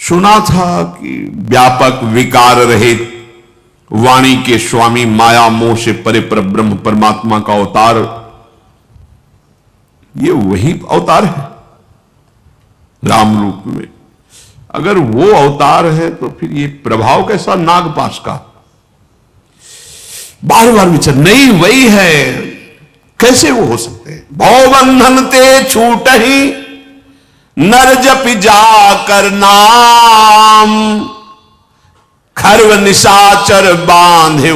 सुना था कि व्यापक विकार रहित वाणी के स्वामी, माया मोह से परे पर ब्रह्म परमात्मा का अवतार, ये वही अवतार है राम रूप में। अगर वो अवतार है तो फिर ये प्रभाव कैसा नागपाश का? बार बार विचार, नहीं वही है, कैसे वो हो सकते हैं? भवबंधन ते छूट ही नर जप जाकर नाम, खर्व निशाचर बांधे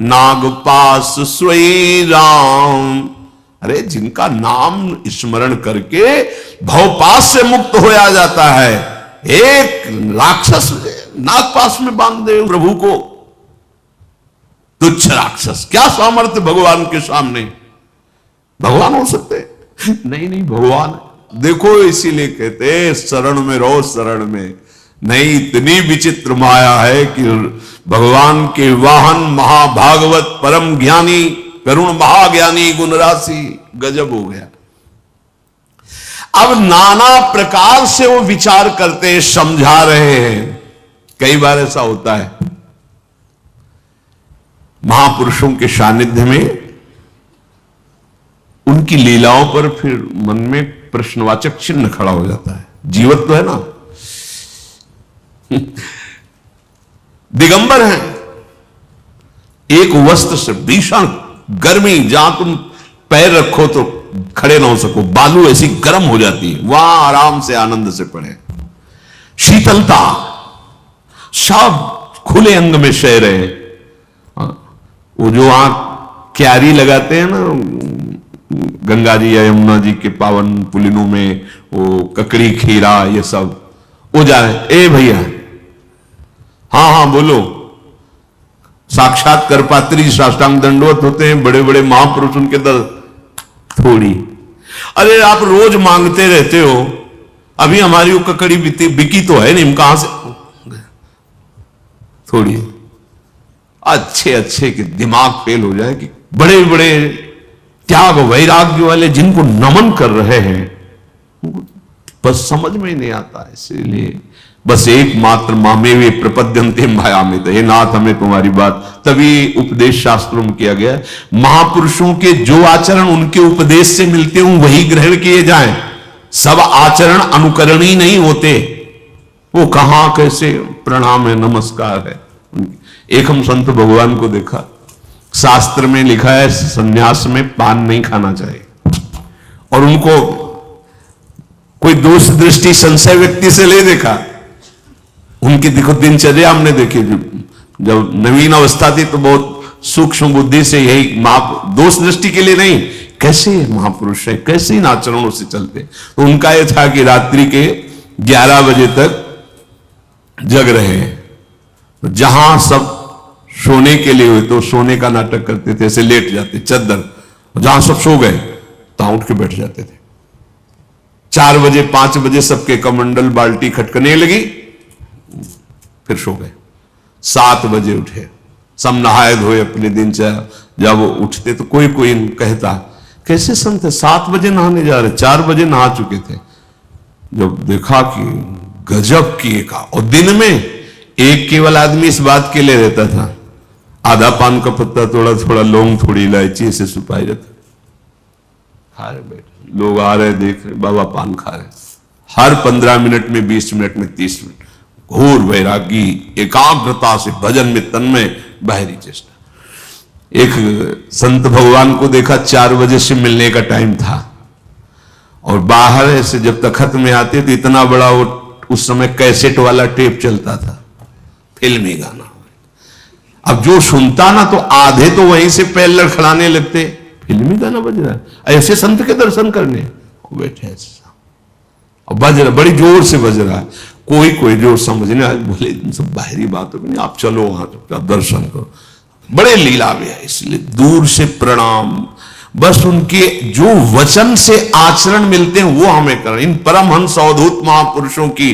नागपाश सोई राम। अरे जिनका नाम स्मरण करके भवपाश से मुक्त होया जाता है, एक राक्षस नागपाश में बांध दे प्रभु को, तुच्छ राक्षस, क्या सामर्थ्य भगवान के सामने? भगवान हो सकते? नहीं नहीं भगवान। देखो इसीलिए कहते शरण में रहो, शरण में। नहीं, इतनी विचित्र माया है कि भगवान के वाहन महाभागवत परम ज्ञानी करुण महाज्ञानी गुण राशि, गजब हो गया। अब नाना प्रकार से वो विचार करते हैं, समझा रहे हैं। कई बार ऐसा होता है महापुरुषों के सानिध्य में, उनकी लीलाओं पर फिर मन में प्रश्नवाचक चिन्ह खड़ा हो जाता है। जीवत तो है ना, दिगंबर है, एक वस्त्र से भीषण गर्मी, जहां तुम पैर रखो तो खड़े ना हो सको, बालू ऐसी गर्म हो जाती है, वहां आराम से आनंद से पड़े। शीतलता, सब खुले अंग में सह रहे। वो जो वहां क्यारी लगाते हैं ना गंगा जी या यमुना जी के पावन पुलिनों में, वो ककड़ी खीरा ये सब, वो जा रहे, ए भैया, हाँ हाँ बोलो। साक्षात करपात्री साष्टांग दंडवत होते हैं बड़े बड़े महापुरुष, उनके दर थोड़ी। अरे आप रोज मांगते रहते हो, अभी हमारी वो ककड़ी बिकी तो है नहीं, कहां से थोड़ी। अच्छे अच्छे के दिमाग फेल हो जाए कि बड़े बड़े त्याग वैराग्य वाले जिनको नमन कर रहे हैं, बस समझ में ही नहीं आता है। इसीलिए बस एकमात्र मामेवे प्रपद्यन्ते मायामित, हे नाथ हमें तुम्हारी बात, तभी उपदेश शास्त्रों में किया गया महापुरुषों के जो आचरण उनके उपदेश से मिलते हों वही ग्रहण किए जाएं। सब आचरण अनुकरणीय नहीं होते, वो कहां कैसे प्रणाम है नमस्कार है। एक हम संत भगवान को देखा, शास्त्र में लिखा है संन्यास में पान नहीं खाना चाहिए, और उनको कोई दोष दृष्टि संशय व्यक्ति से ले देखा। उनकी देखो दिनचर्या हमने देखी, जब नवीन अवस्था थी तो बहुत सूक्ष्म बुद्धि से यही दोष दृष्टि के लिए नहीं, कैसे महापुरुष है, कैसे इन आचरणों से चलते। तो उनका यह था कि रात्रि के 11 बजे तक जग रहे हैं, तो जहां सब सोने के लिए हुए तो सोने का नाटक करते थे, ऐसे लेट जाते चद्दर, जहां सब सो गए तो उठ के बैठ जाते थे। 4 बजे 5 बजे सबके कमंडल बाल्टी खटकने लगी, फिर सो गए। 7 बजे उठे, सब नहाए धोए अपने दिनचर्या। जब उठते तो कोई कोई कहता कैसे संत है 7 बजे नहाने जा रहे, 4 बजे नहा चुके थे। जब देखा कि गजब किए का, और दिन में एक केवल आदमी इस बात के लिए रहता था, आधा पान का पत्ता, थोड़ा थोड़ा लौंग, थोड़ी इलायची, ऐसे सुपाई रहता, खा रहे बैठे, लोग आ रहे देख रहे, बाबा पान खा रहे, हर 15 मिनट में 20 मिनट में 30 मिनट, घोर वैरागी एकाग्रता से भजन में तन्मय बाहरी चेष्टा। एक संत भगवान को देखा 4 बजे से मिलने का टाइम था, और बाहर ऐसे जब तखत में आते तो इतना बड़ा वो उस समय कैसेट वाला टेप चलता था, फिल्मी गाना। अब जो सुनता ना तो आधे तो वहीं से पैर लड़खड़ाने लगते, फिल्मी गाना बज रहा है, ऐसे संत के दर्शन करने बैठे ऐसा, और बज रहा, बड़ी जोर से बज रहा है। कोई कोई जो समझने आए बोले सब बाहरी बातों में नहीं, आप चलो वहां आप दर्शन करो, बड़े लीला में है। इसलिए दूर से प्रणाम, बस उनके जो वचन से आचरण मिलते हैं वो हमें करना। इन परमहंस अवधूत महापुरुषों की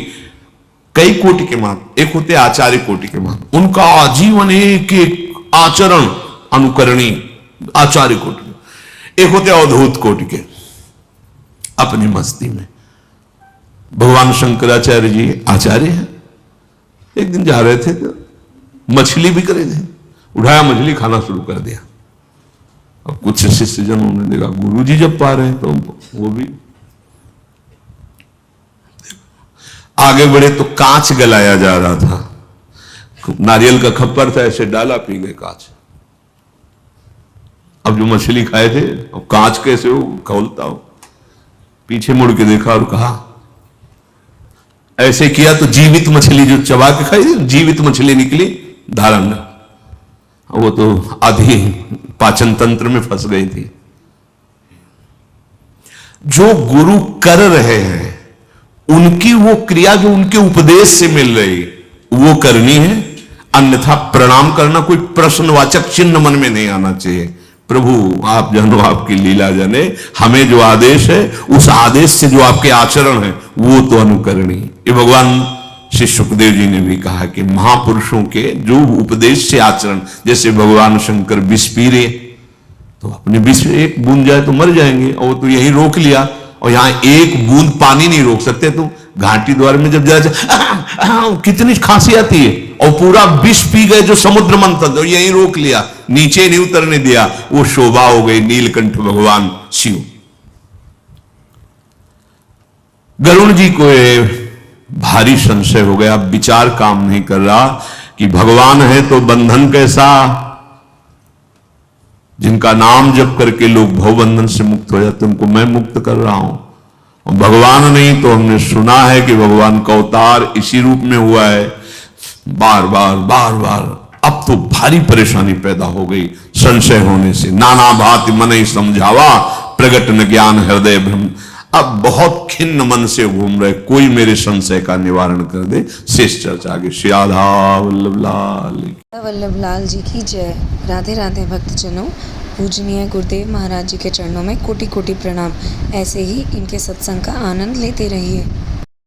कई कोटि के मान, एक होते आचार्य कोटि के मान, उनका आजीवन एक एक आचरण अनुकरणीय आचार्य कोटि, एक होते अवधूत कोटि के अपनी मस्ती में। भगवान शंकराचार्य जी आचार्य हैं, एक दिन जा रहे थे तो मछली बिक रहे थे, उठाया मछली खाना शुरू कर दिया। अब कुछ शिष्य जनों ने देखा गुरु जी जब पा रहे हैं तो वो भी आगे बढ़े, तो कांच गलाया जा रहा था, नारियल का खप्पर था, ऐसे डाला, पी गए कांच। अब जो मछली खाए थे, अब कांच कैसे हो खोलता हो, पीछे मुड़ के देखा और कहा, ऐसे किया तो जीवित मछली जो चबा के खाई थी, जीवित मछली निकली धारण, वो तो आधी पाचन तंत्र में फंस गई थी। जो गुरु कर रहे हैं उनकी वो क्रिया जो उनके उपदेश से मिल रही वो करनी है, अन्यथा प्रणाम करना कोई प्रश्नवाचक चिन्ह मन में नहीं आना चाहिए। प्रभु आप जानो, आपकी लीला जाने, हमें जो आदेश है उस आदेश से जो आपके आचरण है वो तो अनुकरणीय। ये भगवान श्री सुखदेव जी ने भी कहा कि महापुरुषों के जो उपदेश से आचरण, जैसे भगवान शंकर विष पी रहे तो अपने विष एक बूंद जाए तो मर जाएंगे, और तो यही रोक लिया, और यहां एक बूंद पानी नहीं रोक सकते। तुम घाटी द्वार में जब जाए कितनी खांसी आती है, और पूरा विष पी गए जो समुद्र मंथन, तो यही रोक लिया, नीचे नहीं उतरने दिया, वो शोभा हो गई नीलकंठ भगवान शिव। गरुण जी को भारी संशय हो गया, विचार काम नहीं कर रहा कि भगवान है तो बंधन कैसा, जिनका नाम जप करके लोग भवबंधन से मुक्त हो जाते, उनको मैं मुक्त कर रहा हूं, और भगवान नहीं तो हमने सुना है कि भगवान का अवतार इसी रूप में हुआ है, बार बार बार बार। अब तो भारी परेशानी पैदा हो गई संशय होने से, नाना भांति मन ही समझावा, प्रगट न ज्ञान हृदय भ्रम। अब बहुत खिन्न मन से घूम रहे, कोई मेरे संशय का निवारण कर दे। शेष चर्चा आगे। श्री राधा वल्लभ लाल वल्लभ लाल जी की जय। राधे राधे भक्तजनों, पूजनीय गुरुदेव महाराज जी के चरणों में कोटि कोटि प्रणाम। ऐसे ही इनके सत्संग का आनंद लेते रहिए।